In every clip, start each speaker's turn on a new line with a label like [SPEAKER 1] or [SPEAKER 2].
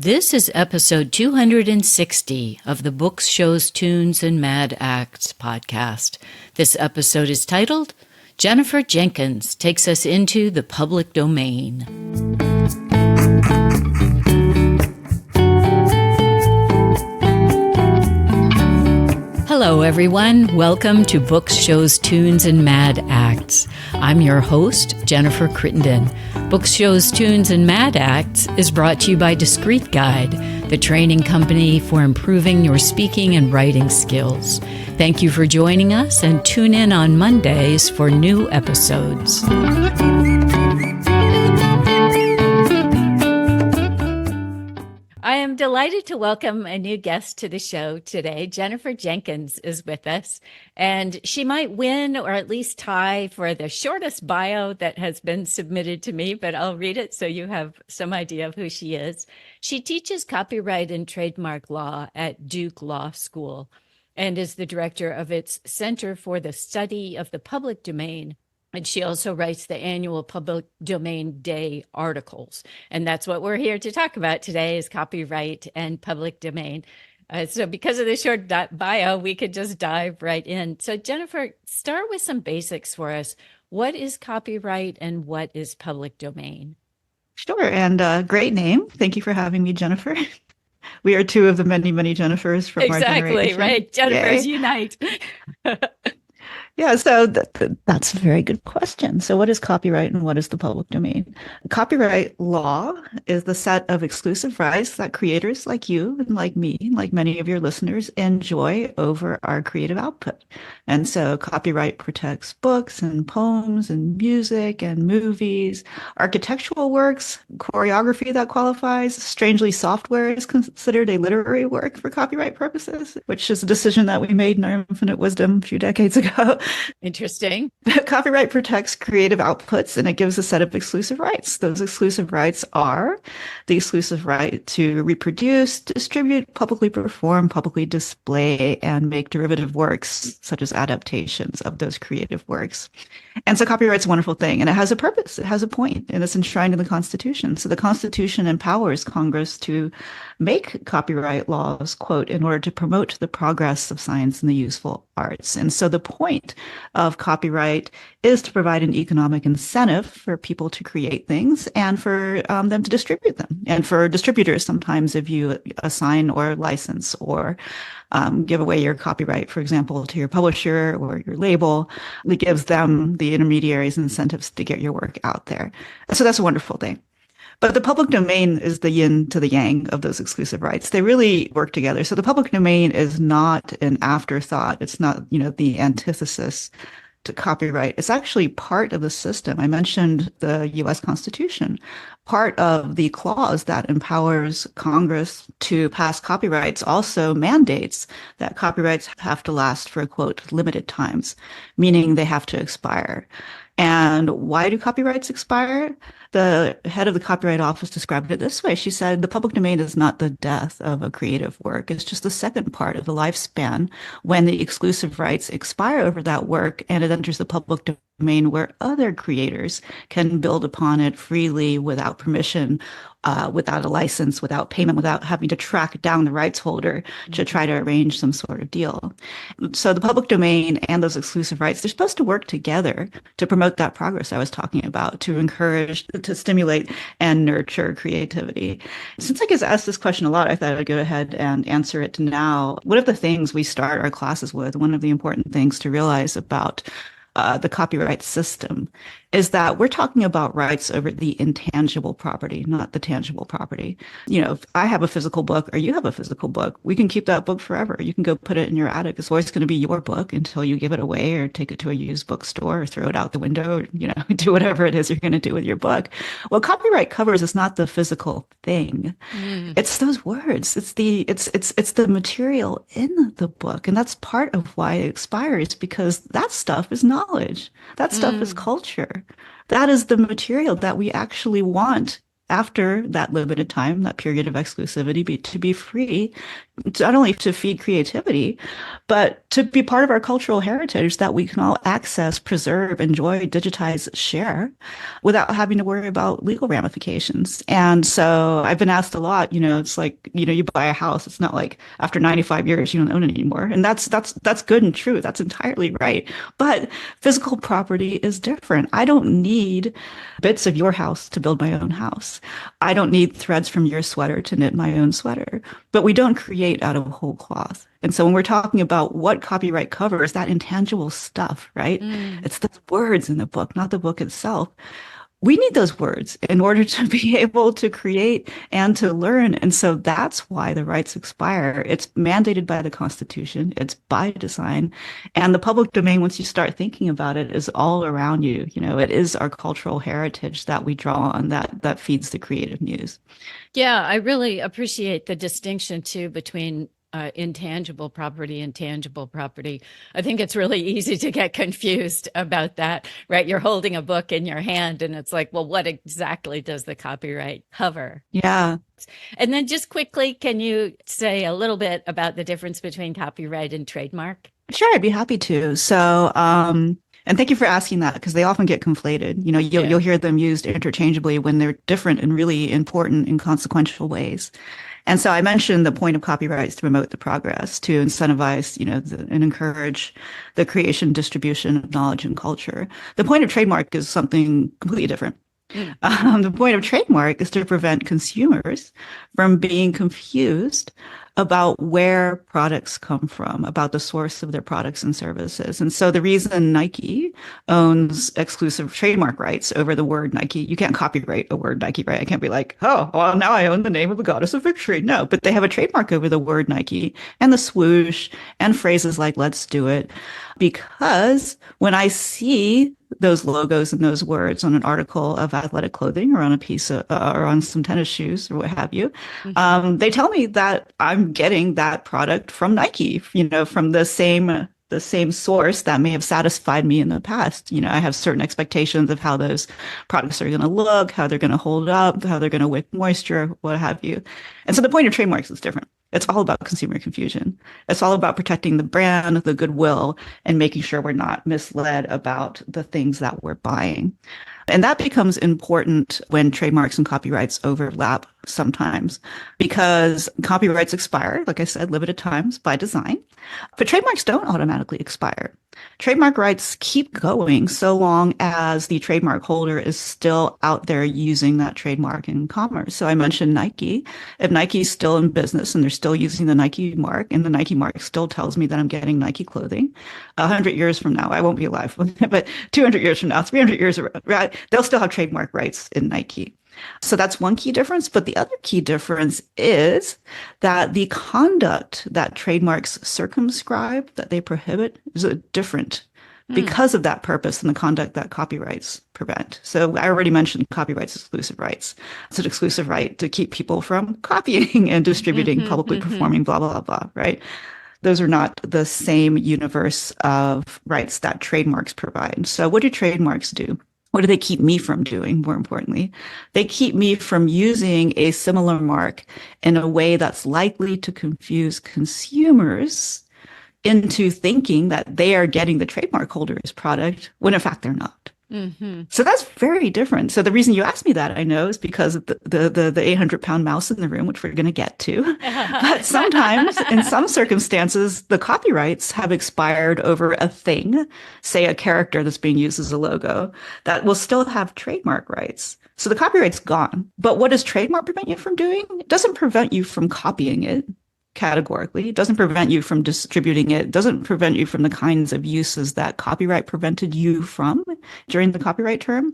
[SPEAKER 1] This is episode 260 of the Books, Shows, Tunes, and Mad Acts podcast. This episode is titled, Jennifer Jenkins Takes Us into the Public Domain. Hello, everyone. Welcome to Books, Shows, Tunes, and Mad Acts. I'm your host, Jennifer Crittenden. Books, Shows, Tunes, and Mad Acts is brought to you by Discreet Guide, the training company for improving your speaking and writing skills. Thank you for joining us, and tune in on Mondays for new episodes. I am delighted to welcome a new guest to the show today. Jennifer Jenkins is with us, and she might win or at least tie for the shortest bio that has been submitted to me, but I'll read it so you have some idea of who she is. She teaches copyright and trademark law at Duke Law School and is the director of its Center for the Study of the Public Domain. And she also writes the annual Public Domain Day articles. And that's what we're here to talk about today is copyright and public domain. So because of the short bio, we could just dive right in. So Jennifer, start with some basics for us. What is copyright and what is public domain?
[SPEAKER 2] Sure. And great name. Thank you for having me, Jennifer. We are two of the many, many Jennifers from our generation.
[SPEAKER 1] Exactly, right. Jennifers unite.
[SPEAKER 2] Yeah, so that's a very good question. So what is copyright and what is the public domain? Copyright law is the set of exclusive rights that creators like you and like me, like many of your listeners, enjoy over our creative output. And so copyright protects books and poems and music and movies, architectural works, choreography that qualifies. Strangely, software is considered a literary work for copyright purposes, which is a decision that we made in our infinite wisdom a few decades ago.
[SPEAKER 1] Interesting.
[SPEAKER 2] Copyright protects creative outputs and it gives a set of exclusive rights. Those exclusive rights are the exclusive right to reproduce, distribute, publicly perform, publicly display, and make derivative works, such as adaptations of those creative works. And so copyright's a wonderful thing, and it has a purpose, it has a point, and it's enshrined in the Constitution. So the Constitution empowers Congress to make copyright laws, quote, in order to promote the progress of science and the useful arts. And so the point of copyright is to provide an economic incentive for people to create things and for them to distribute them. And for distributors, sometimes if you assign or license or give away your copyright, for example, to your publisher or your label, it gives them, the intermediaries, incentives to get your work out there. So that's a wonderful thing. But the public domain is the yin to the yang of those exclusive rights. They really work together. So the public domain is not an afterthought. It's not, the antithesis to copyright. It's actually part of the system. I mentioned the U.S. Constitution. Part of the clause that empowers Congress to pass copyrights also mandates that copyrights have to last for, quote, limited times, meaning they have to expire. And why do copyrights expire? The head of the Copyright Office described it this way. She said, the public domain is not the death of a creative work. It's just the second part of the lifespan when the exclusive rights expire over that work and it enters the public domain where other creators can build upon it freely without permission, without a license, without payment, without having to track down the rights holder to try to arrange some sort of deal. So the public domain and those exclusive rights, they're supposed to work together to promote that progress I was talking about, to encourage, to stimulate and nurture creativity. Since I get asked this question a lot, I thought I'd go ahead and answer it now. One of the things we start our classes with, one of the important things to realize about the copyright system is that we're talking about rights over the intangible property, not the tangible property. If I have a physical book or you have a physical book, we can keep that book forever. You can go put it in your attic. It's always going to be your book until you give it away or take it to a used bookstore or throw it out the window or, do whatever it is you're going to do with your book. What copyright covers is not the physical thing. It's those words. It's the material in the book. And that's part of why it expires, because that stuff is knowledge. That stuff is culture. That is the material that we actually want after that limited time, that period of exclusivity, to be free, not only to feed creativity, but to be part of our cultural heritage that we can all access, preserve, enjoy, digitize, share without having to worry about legal ramifications. And so I've been asked a lot, it's like, you buy a house. It's not like after 95 years, you don't own it anymore. And that's good and true. That's entirely right. But physical property is different. I don't need bits of your house to build my own house. I don't need threads from your sweater to knit my own sweater. But we don't create out of whole cloth. And so when we're talking about what copyright covers, that intangible stuff, right?
[SPEAKER 1] Mm.
[SPEAKER 2] It's the words in the book, not the book itself. We need those words in order to be able to create and to learn. And so that's why the rights expire. It's mandated by the Constitution. It's by design. And the public domain, once you start thinking about it, is all around you. It is our cultural heritage that we draw on that feeds the creative muse.
[SPEAKER 1] Yeah, I really appreciate the distinction too between intangible property and tangible property. I think it's really easy to get confused about that, right? You're holding a book in your hand and it's like, well, what exactly does the copyright cover?
[SPEAKER 2] Yeah.
[SPEAKER 1] And then just quickly, can you say a little bit about the difference between copyright and trademark?
[SPEAKER 2] Sure, I'd be happy to. So, and thank you for asking that because they often get conflated. You'll hear them used interchangeably when they're different in really important and consequential ways. And so I mentioned the point of copyright is to promote the progress, to incentivize, and encourage the creation, distribution of knowledge and culture. The point of trademark is something completely different. The point of trademark is to prevent consumers from being confused about where products come from, about the source of their products and services. And so the reason Nike owns exclusive trademark rights over the word Nike, you can't copyright a word Nike, right? I can't be like, oh, well, now I own the name of the goddess of victory. No, but they have a trademark over the word Nike and the swoosh and phrases like, let's do it. Because when I see those logos and those words on an article of athletic clothing or on a piece of, or on some tennis shoes or what have you, they tell me that I'm getting that product from Nike, from the same source that may have satisfied me in the past. I have certain expectations of how those products are going to look, how they're going to hold up, how they're going to wick moisture, what have you. And so the point of trademarks is different. It's all about consumer confusion. It's all about protecting the brand, the goodwill, and making sure we're not misled about the things that we're buying. And that becomes important when trademarks and copyrights overlap sometimes because copyrights expire, like I said, limited times by design, but trademarks don't automatically expire. Trademark rights keep going so long as the trademark holder is still out there using that trademark in commerce. So I mentioned Nike. If Nike's still in business and they're still using the Nike mark and the Nike mark still tells me that I'm getting Nike clothing, 100 years from now, I won't be alive, but 200 years from now, 300 years around, right, they'll still have trademark rights in Nike. So that's one key difference. But the other key difference is that the conduct that trademarks circumscribe, that they prohibit, is different because of that purpose and the conduct that copyrights prevent. So I already mentioned copyright's exclusive rights. It's an exclusive right to keep people from copying and distributing, publicly performing, blah, blah, blah, right? Those are not the same universe of rights that trademarks provide. So what do trademarks do? What do they keep me from doing, more importantly? They keep me from using a similar mark in a way that's likely to confuse consumers into thinking that they are getting the trademark holder's product when in fact they're not. So that's very different. So the reason you asked me that, I know, is because of the 800-pound mouse in the room, which we're going to get to. But sometimes, in some circumstances, the copyrights have expired over a thing, say a character that's being used as a logo, that will still have trademark rights. So the copyright's gone. But what does trademark prevent you from doing? It doesn't prevent you from copying it. Categorically. It doesn't prevent you from distributing it. It doesn't prevent you from the kinds of uses that copyright prevented you from during the copyright term.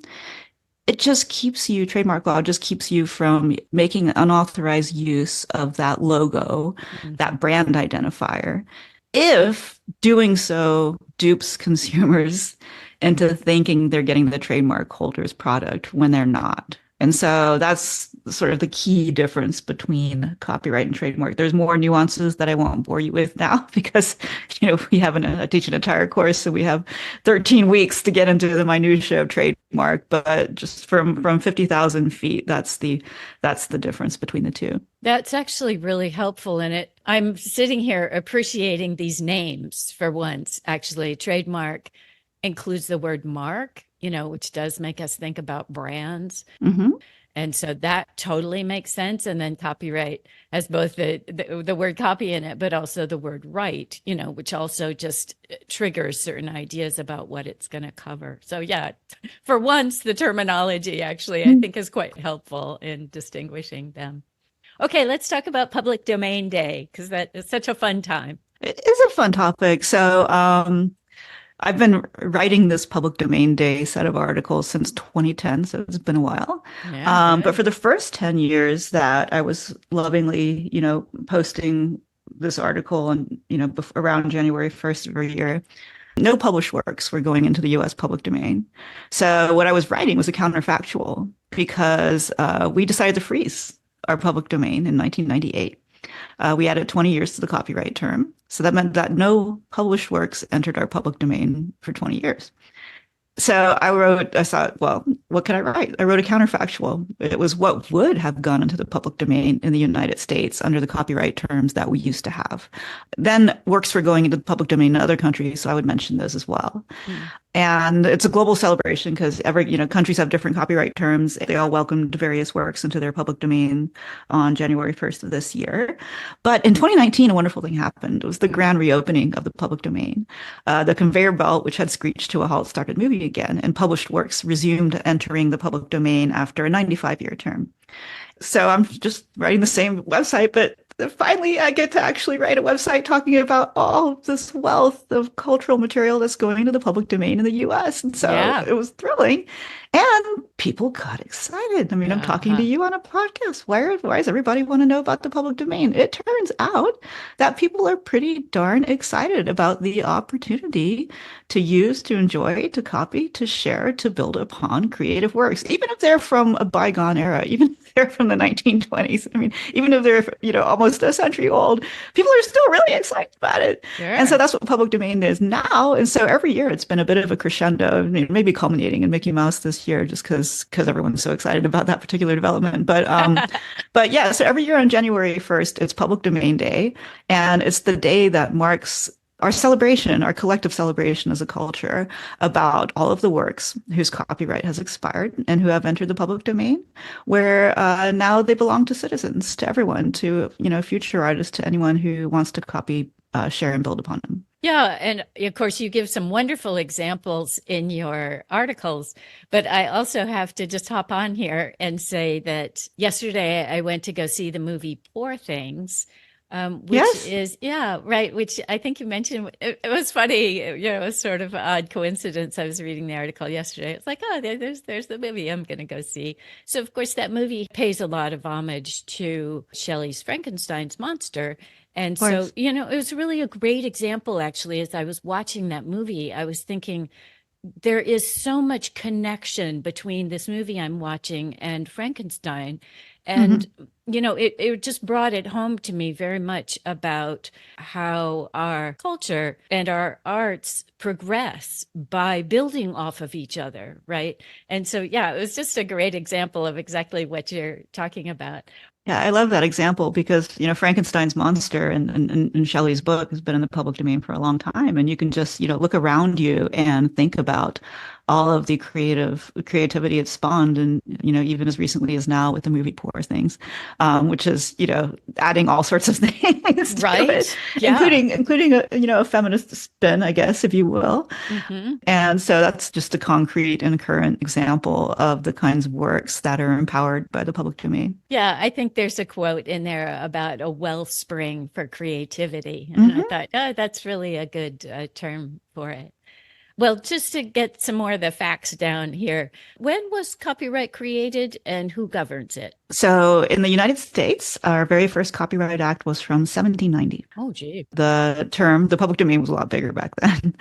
[SPEAKER 2] It just keeps you, trademark law just keeps you from making unauthorized use of that logo, that brand identifier, if doing so dupes consumers into thinking they're getting the trademark holder's product when they're not. And so that's sort of the key difference between copyright and trademark. There's more nuances that I won't bore you with now because, we have I teach an entire course, so we have 13 weeks to get into the minutia of trademark. But just from 50,000 feet, that's the difference between the two.
[SPEAKER 1] That's actually really helpful in it. I'm sitting here appreciating these names for once. Actually, trademark includes the word mark, which does make us think about brands.
[SPEAKER 2] Hmm.
[SPEAKER 1] And so that totally makes sense. And then copyright has both the word copy in it, but also the word right, which also just triggers certain ideas about what it's going to cover. So yeah, for once, the terminology actually, I think is quite helpful in distinguishing them. Okay, let's talk about Public Domain Day because that is such a fun time.
[SPEAKER 2] It is a fun topic. So, I've been writing this Public Domain Day set of articles since 2010, so it's been a while.
[SPEAKER 1] Yeah,
[SPEAKER 2] But
[SPEAKER 1] good.
[SPEAKER 2] for the first 10 years that I was lovingly, posting this article and, around January 1st of every year, no published works were going into the US public domain. So what I was writing was a counterfactual because we decided to freeze our public domain in 1998. We added 20 years to the copyright term. So that meant that no published works entered our public domain for 20 years. So I thought, well, what can I write? I wrote a counterfactual. It was what would have gone into the public domain in the United States under the copyright terms that we used to have. Then works were going into the public domain in other countries, so I would mention those as well.
[SPEAKER 1] Mm.
[SPEAKER 2] And it's a global celebration because countries have different copyright terms. They all welcomed various works into their public domain on January 1st of this year. But in 2019, a wonderful thing happened. It was the grand reopening of the public domain. The conveyor belt, which had screeched to a halt, started moving again, and published works resumed entering the public domain after a 95-year term. So I'm just writing the same website, but finally I get to actually write a website talking about all this wealth of cultural material that's going into the public domain in the US. And so
[SPEAKER 1] Yeah.
[SPEAKER 2] it was thrilling. And people got excited. I mean, I'm talking to
[SPEAKER 1] Uh-huh.
[SPEAKER 2] you on a podcast. Why does everybody want to know about the public domain? It turns out that people are pretty darn excited about the opportunity to use, to enjoy, to copy, to share, to build upon creative works, even if they're from a bygone era, even if they're from the 1920s. I mean, even if they're, almost a century old, people are still really excited about it. And so
[SPEAKER 1] Sure.
[SPEAKER 2] that's what public domain is now. And so every year it's been a bit of a crescendo, maybe culminating in Mickey Mouse this year, just because everyone's so excited about that particular development. But yeah, so every year on January 1st, it's Public Domain Day, and it's the day that marks our celebration, our collective celebration as a culture about all of the works whose copyright has expired and who have entered the public domain, where now they belong to citizens, to everyone, to future artists, to anyone who wants to copy, share, and build upon them.
[SPEAKER 1] Yeah, and of course, you give some wonderful examples in your articles, but I also have to just hop on here and say that yesterday I went to go see the movie Poor Things, which
[SPEAKER 2] Yes.
[SPEAKER 1] is, yeah, right, which I think you mentioned. It was funny, it was sort of an odd coincidence. I was reading the article yesterday. It's like, oh, there's the movie I'm going to go see. So, of course, that movie pays a lot of homage to Shelley's Frankenstein's monster. And
[SPEAKER 2] Of
[SPEAKER 1] so,
[SPEAKER 2] course.
[SPEAKER 1] it was really a great example, actually, as I was watching that movie. I was thinking, there is so much connection between this movie I'm watching and Frankenstein. And,
[SPEAKER 2] Hmm.
[SPEAKER 1] it just brought it home to me very much about how our culture and our arts progress by building off of each other, right? And so, yeah, it was just a great example of exactly what you're talking about.
[SPEAKER 2] Yeah, I love that example because, Frankenstein's monster and Shelley's book has been in the public domain for a long time. And you can just, look around you and think about all of the creativity it spawned. And, even as recently as now with the movie Poor Things, which is, adding all sorts of things to it,
[SPEAKER 1] Right? Yeah.
[SPEAKER 2] including a feminist spin, I guess, if you will.
[SPEAKER 1] Hmm.
[SPEAKER 2] And so that's just a concrete and current example of the kinds of works that are empowered by the public domain.
[SPEAKER 1] Yeah, I think there's a quote in there about a wellspring for creativity. And I
[SPEAKER 2] Hmm.
[SPEAKER 1] thought, oh, that's really a good term for it. Well, just to get some more of the facts down here, when was copyright created and who governs it?
[SPEAKER 2] So in the United States, our very first Copyright Act was from 1790.
[SPEAKER 1] Oh, gee.
[SPEAKER 2] The public domain was a lot bigger back then.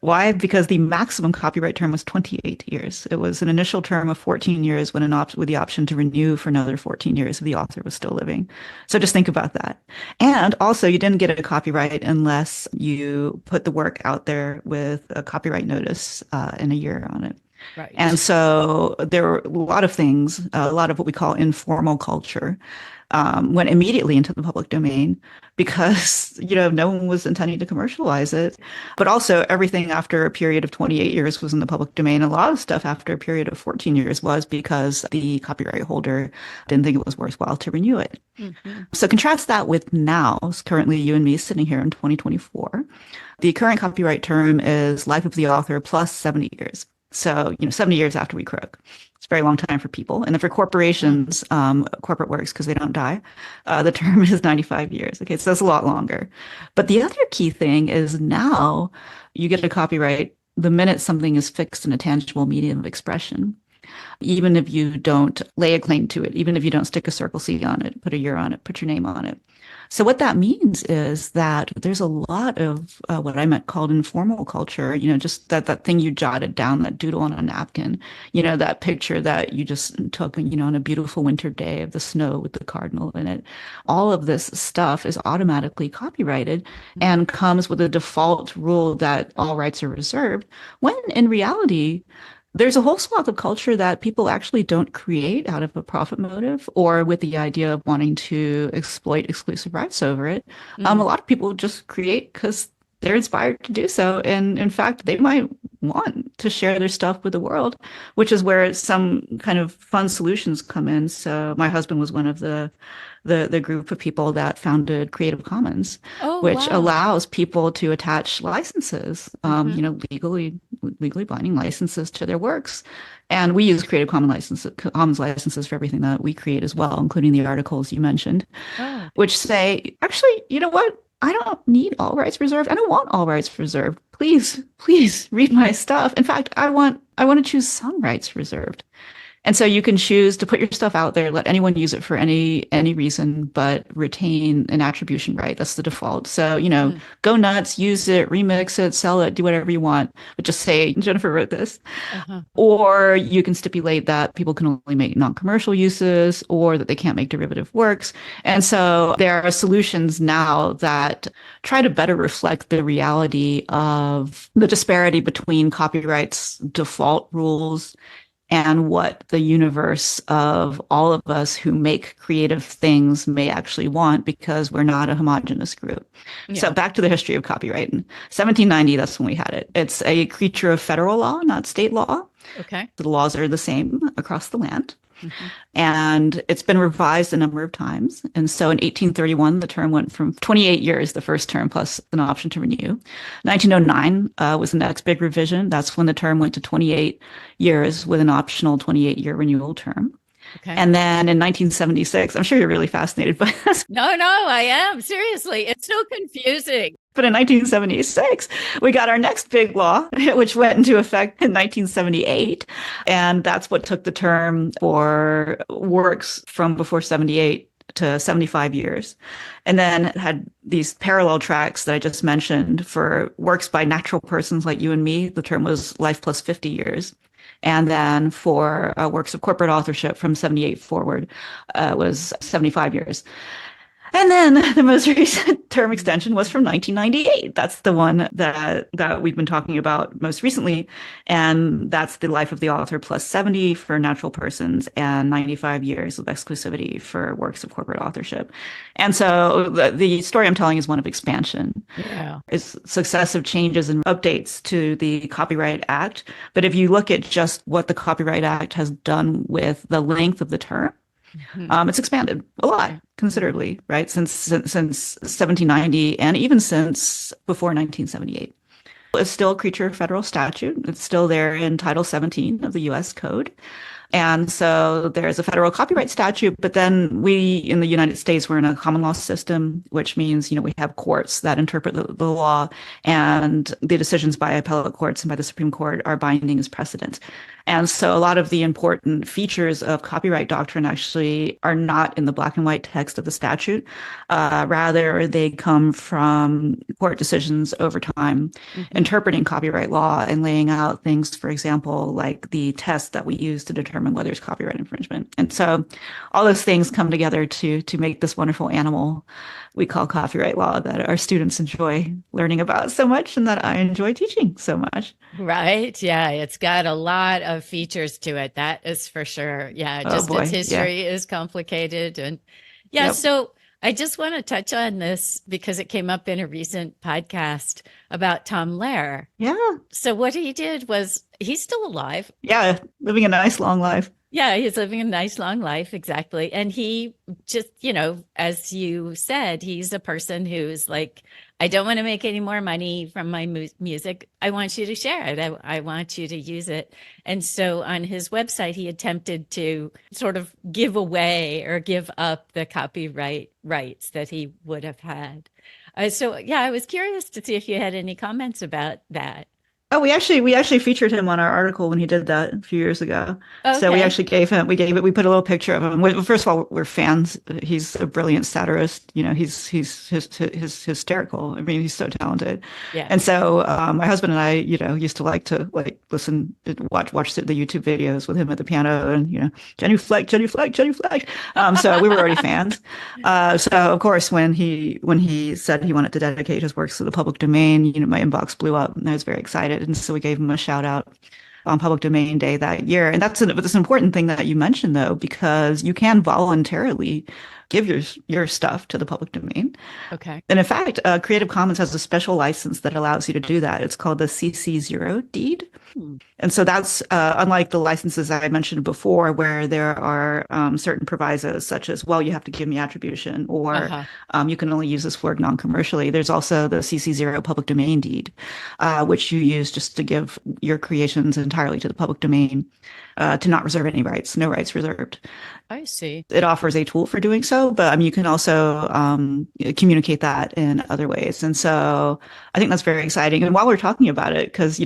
[SPEAKER 2] Why? Because the maximum copyright term was 28 years. It was an initial term of 14 years when with the option to renew for another 14 years if the author was still living. So just think about that. And also, you didn't get a copyright unless you put the work out there with a copyright notice and a year on it. And
[SPEAKER 1] Right.
[SPEAKER 2] so there were a lot of things, a lot of what we call informal culture went immediately into the public domain because, no one was intending to commercialize it. But also everything after a period of 28 years was in the public domain. A lot of stuff after a period of 14 years was because the copyright holder didn't think it was worthwhile to renew it.
[SPEAKER 1] Hmm.
[SPEAKER 2] So contrast that with now, currently you and me sitting here in 2024. The current copyright term is life of the author plus 70 years. So, 70 years after we croak. It's a very long time for people. And then for corporations, corporate works, because they don't die, the term is 95 years. Okay, so that's a lot longer. But the other key thing is now you get a copyright the minute something is fixed in a tangible medium of expression, even if you don't lay a claim to it, even if you don't stick a Circle C on it, put a year on it, put your name on it. So what that means is that there's a lot of what I meant called informal culture, just that thing you jotted down, that doodle on a napkin, that picture that you just took, on a beautiful winter day of the snow with the cardinal in it. All of this stuff is automatically copyrighted and comes with a default rule that all rights are reserved, when in reality, there's a whole swath of culture that people actually don't create out of a profit motive or with the idea of wanting to exploit exclusive rights over it. A
[SPEAKER 1] Mm.
[SPEAKER 2] lot of people just create because they're inspired to do so. And in fact, they might want to share their stuff with the world, which is where some kind of fun solutions come in. So my husband was one of the group of people that founded Creative Commons,
[SPEAKER 1] Oh,
[SPEAKER 2] which
[SPEAKER 1] wow.
[SPEAKER 2] allows people to attach licenses,
[SPEAKER 1] Hmm.
[SPEAKER 2] legally binding licenses to their works. And we use Commons licenses for everything that we create as well, including the articles you mentioned,
[SPEAKER 1] Oh,
[SPEAKER 2] which say, actually, you know what? I don't need all rights reserved. I don't want all rights reserved. Please read my stuff. In fact, I want to choose some rights reserved. And so you can choose to put your stuff out there, let anyone use it for any reason, but retain an attribution right. That's the default. So,
[SPEAKER 1] mm.
[SPEAKER 2] go nuts, use it, remix it, sell it, do whatever you want, but just say Jennifer wrote this.
[SPEAKER 1] Uh-huh.
[SPEAKER 2] Or you can stipulate that people can only make non-commercial uses or that they can't make derivative works. And so there are solutions now that try to better reflect the reality of the disparity between copyright's default rules and what the universe of all of us who make creative things may actually want because we're not a homogenous group. So
[SPEAKER 1] Yeah.
[SPEAKER 2] back to the history of copyright. In 1790, that's when we had it. It's a creature of federal law, not state law.
[SPEAKER 1] Okay.
[SPEAKER 2] The laws are the same across the land.
[SPEAKER 1] Hmm.
[SPEAKER 2] And it's been revised a number of times. And so in 1831, the term went from 28 years, the first term, plus an option to renew. 1909 was the next big revision. That's when the term went to 28 years with an optional 28-year renewal term.
[SPEAKER 1] Okay.
[SPEAKER 2] And then in 1976, I'm sure you're really fascinated by this,
[SPEAKER 1] No, no, I am. Seriously. It's so confusing.
[SPEAKER 2] but in 1976, we got our next big law, which went into effect in 1978. And that's what took the term for works from before 78 to 75 years. And then it had these parallel tracks that I just mentioned for works by natural persons like you and me. The term was life plus 50 years. And then for works of corporate authorship from 78 forward was 75 years. And then the most recent term extension was from 1998. That's the one that we've been talking about most recently. And that's the life of the author plus 70 for natural persons and 95 years of exclusivity for works of corporate authorship. And so the story I'm telling is one of expansion.
[SPEAKER 1] Yeah.
[SPEAKER 2] It's successive changes and updates to the Copyright Act. But if you look at just what the Copyright Act has done with the length of the term,
[SPEAKER 1] Mhm.
[SPEAKER 2] it's expanded a lot, considerably, right? Since 1790 and even since before 1978. It's still a creature of federal statute. It's still there in Title 17 of the U.S. Code. And so there's a federal copyright statute, but then we in the United States, we're in a common law system, which means, we have courts that interpret the law, and the decisions by appellate courts and by the Supreme Court are binding as precedent. And so a lot of the important features of copyright doctrine actually are not in the black and white text of the statute. Rather, they come from court decisions over time, interpreting copyright law and laying out things, for example, like the test that we use to determine whether it's copyright infringement. And so all those things come together to make this wonderful animal we call copyright law that our students enjoy learning about so much and that I enjoy teaching so much.
[SPEAKER 1] Right. Yeah. It's got a lot of features to it. That is for sure. Yeah.
[SPEAKER 2] Oh
[SPEAKER 1] Just its
[SPEAKER 2] boy. Yeah.
[SPEAKER 1] history is complicated. And yeah.
[SPEAKER 2] Yep.
[SPEAKER 1] So I just want to touch on this because it came up in a recent podcast about Tom Lehrer.
[SPEAKER 2] Yeah.
[SPEAKER 1] So what he did was he's still alive.
[SPEAKER 2] Yeah. Living a nice long life.
[SPEAKER 1] Yeah, he's living a nice long life, exactly. And he just, as you said, he's a person who's like, I don't want to make any more money from my music. I want you to share it. I want you to use it. And so on his website, he attempted to sort of give away or give up the copyright rights that he would have had. So yeah, I was curious to see if you had any comments about that.
[SPEAKER 2] Oh, we actually featured him on our article when he did that a few years ago. So we
[SPEAKER 1] Okay.
[SPEAKER 2] actually we put a little picture of him. First of all, we're fans. He's a brilliant satirist. He's hysterical. I mean, he's so talented.
[SPEAKER 1] Yeah.
[SPEAKER 2] And so my husband and I, used to like to listen, watch the YouTube videos with him at the piano, and Jenny Fleck, Jenny Fleck, Jenny Fleck. So we were already fans. So of course, when he said he wanted to dedicate his works to the public domain, my inbox blew up, and I was very excited. And so we gave him a shout out on Public Domain Day that year. And that's an important thing that you mentioned, though, because you can voluntarily give your stuff to the public domain.
[SPEAKER 1] Okay.
[SPEAKER 2] And in fact, Creative Commons has a special license that allows you to do that. It's called the CC0 deed. And so that's unlike the licenses I mentioned before, where there are certain provisos, such as, well, you have to give me attribution, or you can only use this work non-commercially. There's also the CC0 public domain deed, which you use just to give your creations entirely to the public domain, to not reserve any rights, no rights reserved.
[SPEAKER 1] I see.
[SPEAKER 2] It offers a tool for doing so, but you can also communicate that in other ways. And so I think that's very exciting. And while we're talking about it, because,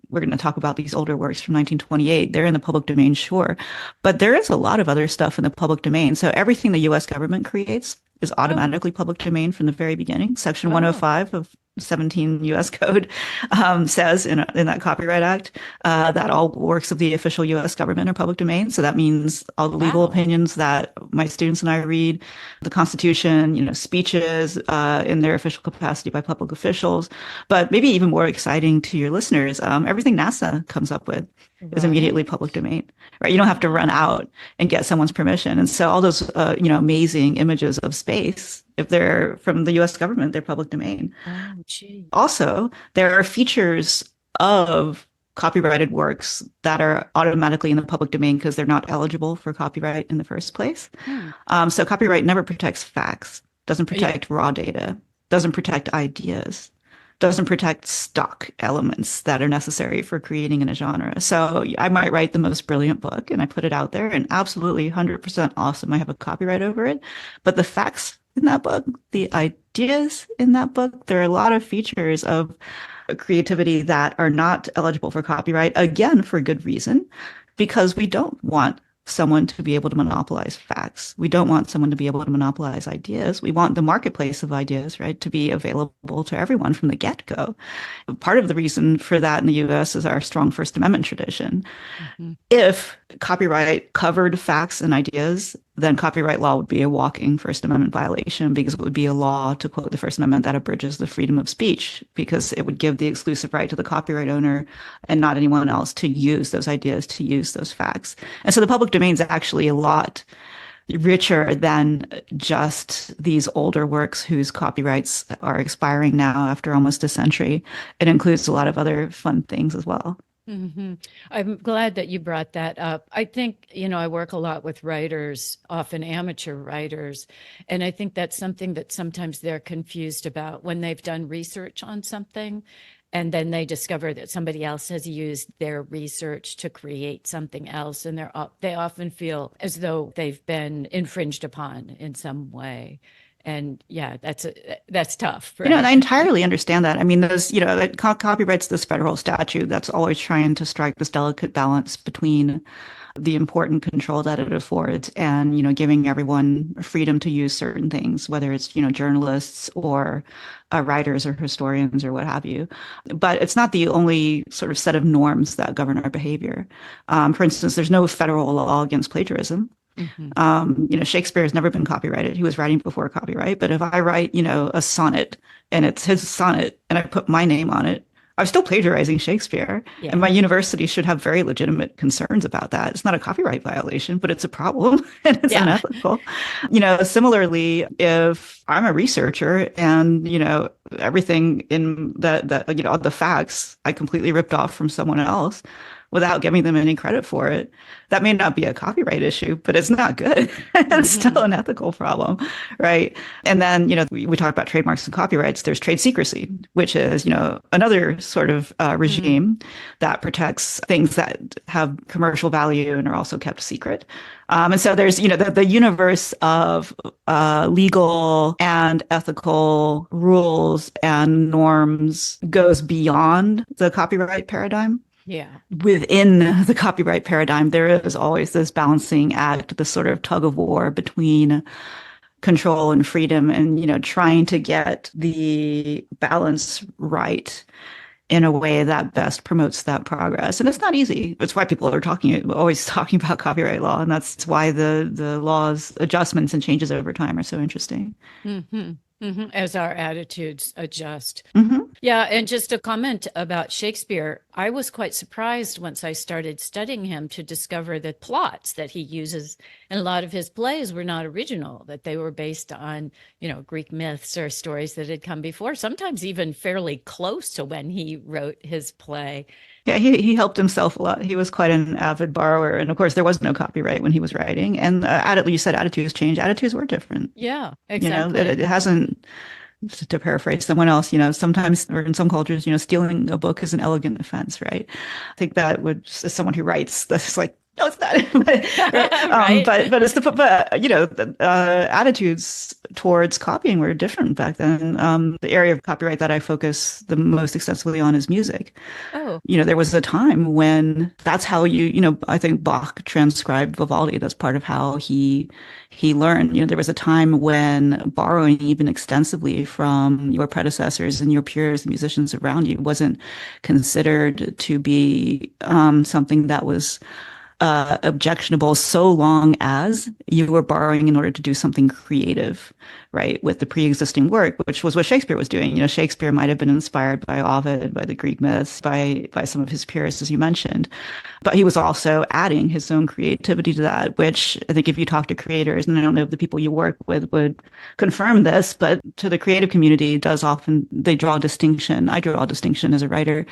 [SPEAKER 2] we're going to talk about these older works from 1928. They're in the public domain, sure. But there is a lot of other stuff in the public domain. So everything the US government creates is automatically public domain from the very beginning. Section 105 of 17 U.S. Code says in that Copyright Act that all works of the official U.S. government are public domain. So that means all the legal opinions that my students and I read, the Constitution, speeches in their official capacity by public officials. But maybe even more exciting to your listeners, everything NASA comes up with is immediately public domain, right? You don't have to run out and get someone's permission. And so all those, amazing images of space, if they're from the US government, they're public domain.
[SPEAKER 1] Oh, gee.
[SPEAKER 2] Also, there are features of copyrighted works that are automatically in the public domain because they're not eligible for copyright in the first place. So copyright never protects facts, doesn't protect raw data, doesn't protect ideas, doesn't protect stock elements that are necessary for creating in a genre. So I might write the most brilliant book and I put it out there and absolutely 100% awesome. I have a copyright over it. But the facts in that book, the ideas in that book, there are a lot of features of creativity that are not eligible for copyright, again, for good reason, because we don't want someone to be able to monopolize facts. We don't want someone to be able to monopolize ideas. We want the marketplace of ideas, right, to be available to everyone from the get-go. Part of the reason for that in the US is our strong First Amendment tradition. If copyright covered facts and ideas, then copyright law would be a walking First Amendment violation, because it would be a law, to quote the First Amendment, that abridges the freedom of speech, because it would give the exclusive right to the copyright owner and not anyone else to use those ideas, to use those facts. And so the public domain is actually a lot richer than just these older works whose copyrights are expiring now after almost a century. It includes a lot of other fun things as well.
[SPEAKER 1] I'm glad that you brought that up. I think, I work a lot with writers, often amateur writers, and I think that's something that sometimes they're confused about when they've done research on something and then they discover that somebody else has used their research to create something else, and they often feel as though they've been infringed upon in some way. And yeah, that's tough,
[SPEAKER 2] And
[SPEAKER 1] right?
[SPEAKER 2] I entirely understand that. I mean, copyright's this federal statute that's always trying to strike this delicate balance between the important control that it affords and, giving everyone freedom to use certain things, whether it's, journalists or writers or historians or what have you. But it's not the only sort of set of norms that govern our behavior. For instance, there's no federal law against plagiarism.
[SPEAKER 1] Hmm.
[SPEAKER 2] Shakespeare has never been copyrighted. He was writing before copyright. But if I write, a sonnet and it's his sonnet and I put my name on it, I'm still plagiarizing Shakespeare. And
[SPEAKER 1] Yeah.
[SPEAKER 2] my university should have very legitimate concerns about that. It's not a copyright violation, but it's a problem and it's
[SPEAKER 1] Yeah.
[SPEAKER 2] unethical. Similarly, if I'm a researcher and, everything in all the facts I completely ripped off from someone else without giving them any credit for it, that may not be a copyright issue, but it's not good. It's still
[SPEAKER 1] Hmm.
[SPEAKER 2] an ethical problem, right? And then, we talk about trademarks and copyrights. There's trade secrecy, which is, another sort of
[SPEAKER 1] Hmm.
[SPEAKER 2] regime that protects things that have commercial value and are also kept secret. And so there's, the universe of legal and ethical rules and norms goes beyond the copyright paradigm.
[SPEAKER 1] Yeah.
[SPEAKER 2] Within the copyright paradigm, there is always this balancing act, this sort of tug of war between control and freedom and, trying to get the balance right in a way that best promotes that progress. And it's not easy. It's why people are always talking about copyright law. And that's why the law's adjustments and changes over time are so interesting.
[SPEAKER 1] Hmm. Hmm. As our attitudes adjust.
[SPEAKER 2] Hmm.
[SPEAKER 1] Yeah, and just a comment about Shakespeare. I was quite surprised once I started studying him to discover that plots that he uses in a lot of his plays were not original, that they were based on, Greek myths or stories that had come before, sometimes even fairly close to when he wrote his play.
[SPEAKER 2] Yeah, he helped himself a lot. He was quite an avid borrower. And of course, there was no copyright when he was writing. And you said attitudes change. Attitudes were different.
[SPEAKER 1] Yeah,
[SPEAKER 2] It
[SPEAKER 1] exactly.
[SPEAKER 2] hasn't, to paraphrase someone else, sometimes or in some cultures, stealing a book is an elegant offense, right? I think that would, as someone who writes, that's like, no, it's not. Right?
[SPEAKER 1] Right?
[SPEAKER 2] Attitudes towards copying were different back then. The area of copyright that I focus the most extensively on is music.
[SPEAKER 1] Oh,
[SPEAKER 2] There was a time when that's how I think Bach transcribed Vivaldi. That's part of how he learned. There was a time when borrowing even extensively from your predecessors and your peers, the musicians around you, wasn't considered to be something that was objectionable so long as you were borrowing in order to do something creative, right? With the pre-existing work, which was what Shakespeare was doing. Shakespeare might have been inspired by Ovid, by the Greek myths, by some of his peers, as you mentioned, but he was also adding his own creativity to that, which I think if you talk to creators, and I don't know if the people you work with would confirm this, but to the creative community does often, they draw a distinction. I draw a distinction as a writer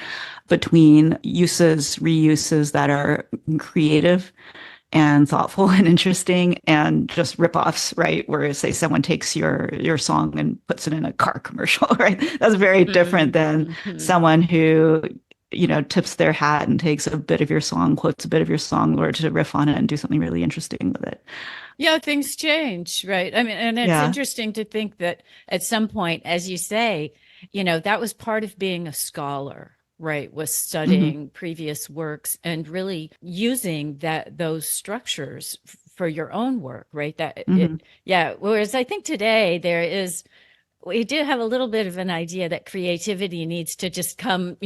[SPEAKER 2] between uses, reuses that are creative and thoughtful and interesting and just rip-offs, right? Where say someone takes your song and puts it in a car commercial, right? That's very different than
[SPEAKER 1] mm-hmm.
[SPEAKER 2] someone who, tips their hat and takes a bit of your song, quotes a bit of your song in order to riff on it and do something really interesting with it.
[SPEAKER 1] Yeah, things change, right? I mean, and it's
[SPEAKER 2] Yeah.
[SPEAKER 1] interesting to think that at some point, as you say, that was part of being a scholar, right? Was
[SPEAKER 2] Hmm.
[SPEAKER 1] studying previous works and really using those structures for your own work, right?
[SPEAKER 2] Hmm.
[SPEAKER 1] Yeah. Whereas I think today we do have a little bit of an idea that creativity needs to just come,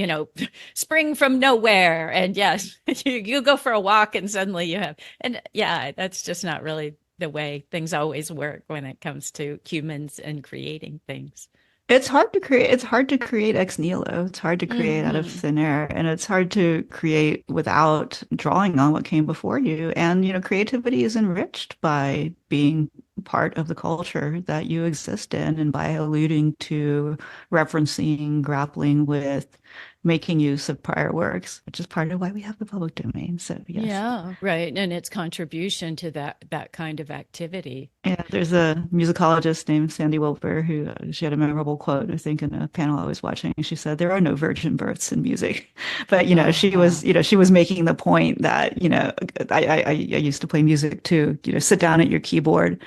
[SPEAKER 1] spring from nowhere. And yes, you go for a walk and suddenly you have, and yeah, that's just not really the way things always work when it comes to humans and creating things.
[SPEAKER 2] It's hard to create ex nihilo. It's hard to create out of
[SPEAKER 1] Hmm.
[SPEAKER 2] thin air, and it's hard to create without drawing on what came before you. And, creativity is enriched by being part of the culture that you exist in and by alluding to, referencing, grappling with making use of prior works, which is part of why we have the public domain. So yes.
[SPEAKER 1] Yeah, right. And its contribution to that kind of activity.
[SPEAKER 2] Yeah, there's a musicologist named Sandy Wilbur who she had a memorable quote, I think, in a panel I was watching. She said, "There are no virgin births in music," but
[SPEAKER 1] Uh-huh.
[SPEAKER 2] she was making the point that I used to play music too. Sit down at your keyboard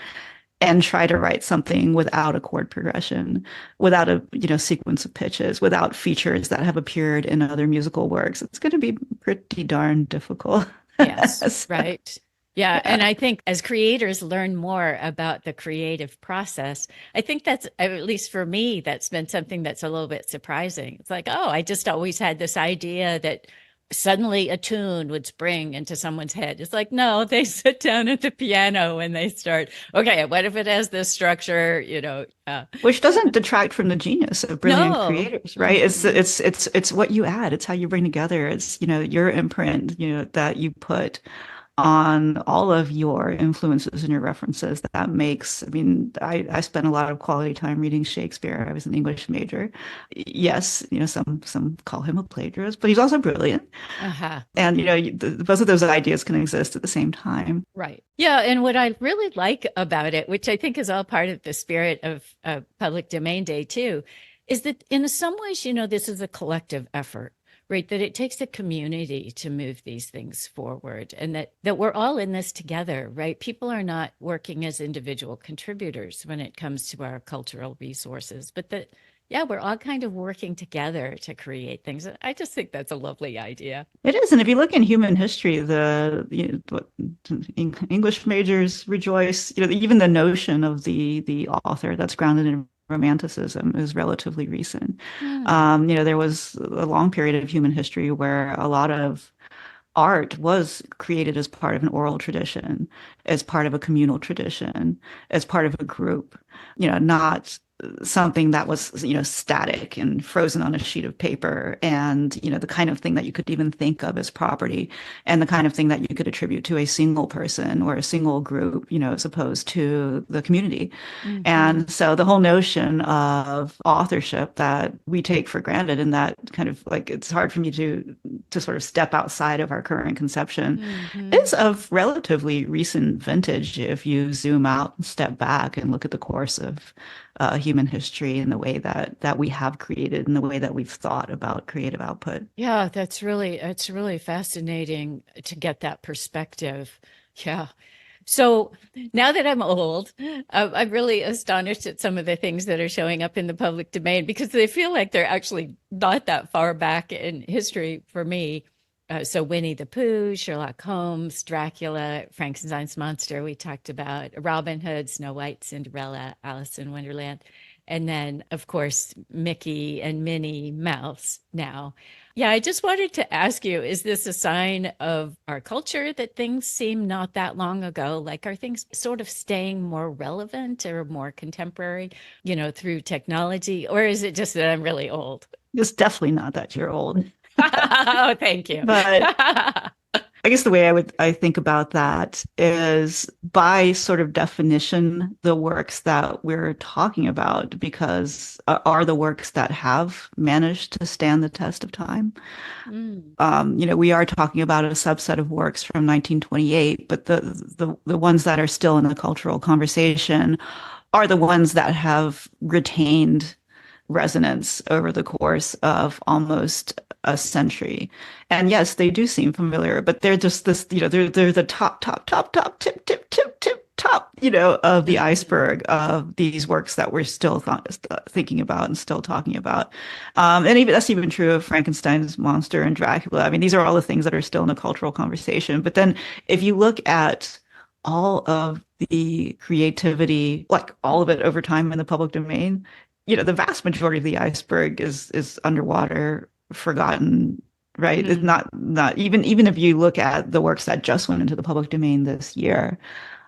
[SPEAKER 2] and try to write something without a chord progression, without a sequence of pitches, without features that have appeared in other musical works. It's going to be pretty darn difficult.
[SPEAKER 1] Yes,
[SPEAKER 2] So,
[SPEAKER 1] right. Yeah, and
[SPEAKER 2] yeah.
[SPEAKER 1] I think as creators learn more about the creative process, I think that's, at least for me, that's been something that's a little bit surprising. It's like, oh, I just always had this idea that suddenly a tune would spring into someone's head. It's like, no, they sit down at the piano and they start, okay, what if it has this structure,
[SPEAKER 2] Which doesn't detract from the genius of brilliant
[SPEAKER 1] no.
[SPEAKER 2] creators, right?
[SPEAKER 1] Mhm.
[SPEAKER 2] It's what you add. It's how you bring together. It's your imprint, that you put on all of your influences and your references that makes, I mean, I spent a lot of quality time reading Shakespeare. I was an English major. Yes, some call him a plagiarist, but he's also brilliant.
[SPEAKER 1] Uh-huh.
[SPEAKER 2] And both of those ideas can exist at the same time.
[SPEAKER 1] Right. Yeah. And what I really like about it, which I think is all part of the spirit of Public Domain Day too, is that in some ways, this is a collective effort, right? That it takes a community to move these things forward and that we're all in this together, right? People are not working as individual contributors when it comes to our cultural resources, but that, yeah, we're all kind of working together to create things. I just think that's a lovely idea.
[SPEAKER 2] It is, and if you look in human history, what English majors rejoice. Even the notion of the author that's grounded in romanticism is relatively recent.
[SPEAKER 1] Hmm.
[SPEAKER 2] There was a long period of human history where a lot of art was created as part of an oral tradition, as part of a communal tradition, as part of a group, not something that was, static and frozen on a sheet of paper and, the kind of thing that you could even think of as property and the kind of thing that you could attribute to a single person or a single group, as opposed to the community.
[SPEAKER 1] Hmm.
[SPEAKER 2] And so the whole notion of authorship that we take for granted and that kind of like it's hard for me to sort of step outside of our current conception
[SPEAKER 1] Hmm.
[SPEAKER 2] is of relatively recent vintage if you zoom out and step back and look at the course of human history and the way that we have created and the way that we've thought about creative output.
[SPEAKER 1] Yeah, it's really fascinating to get that perspective. Yeah. So now that I'm old, I'm really astonished at some of the things that are showing up in the public domain because they feel like they're actually not that far back in history for me. So Winnie the Pooh, Sherlock Holmes, Dracula, Frankenstein's monster, we talked about Robin Hood, Snow White, Cinderella, Alice in Wonderland, and then of course Mickey and Minnie Mouse now. Yeah, I just wanted to ask you, is this a sign of our culture that things seem not that long ago? Like, are things sort of staying more relevant or more contemporary, through technology? Or is it just that I'm really old?
[SPEAKER 2] It's definitely not that you're old,
[SPEAKER 1] Oh, thank you.
[SPEAKER 2] but I guess the way I think about that is by sort of definition, the works that we're talking about, because are the works that have managed to stand the test of time.
[SPEAKER 1] Mm,
[SPEAKER 2] We are talking about a subset of works from 1928, but the ones that are still in the cultural conversation are the ones that have retained resonance over the course of almost a century. And yes, they do seem familiar, but they're just this, they're the top, of the
[SPEAKER 1] mhm.
[SPEAKER 2] iceberg of these works that we're still thinking about and still talking about. And even that's even true of Frankenstein's monster and Dracula. I mean, these are all the things that are still in the cultural conversation. But then if you look at all of the creativity, like all of it over time in the public domain, the vast majority of the iceberg is underwater, forgotten, right? It's
[SPEAKER 1] Mm.
[SPEAKER 2] not even if you look at the works that just went into the public domain this year,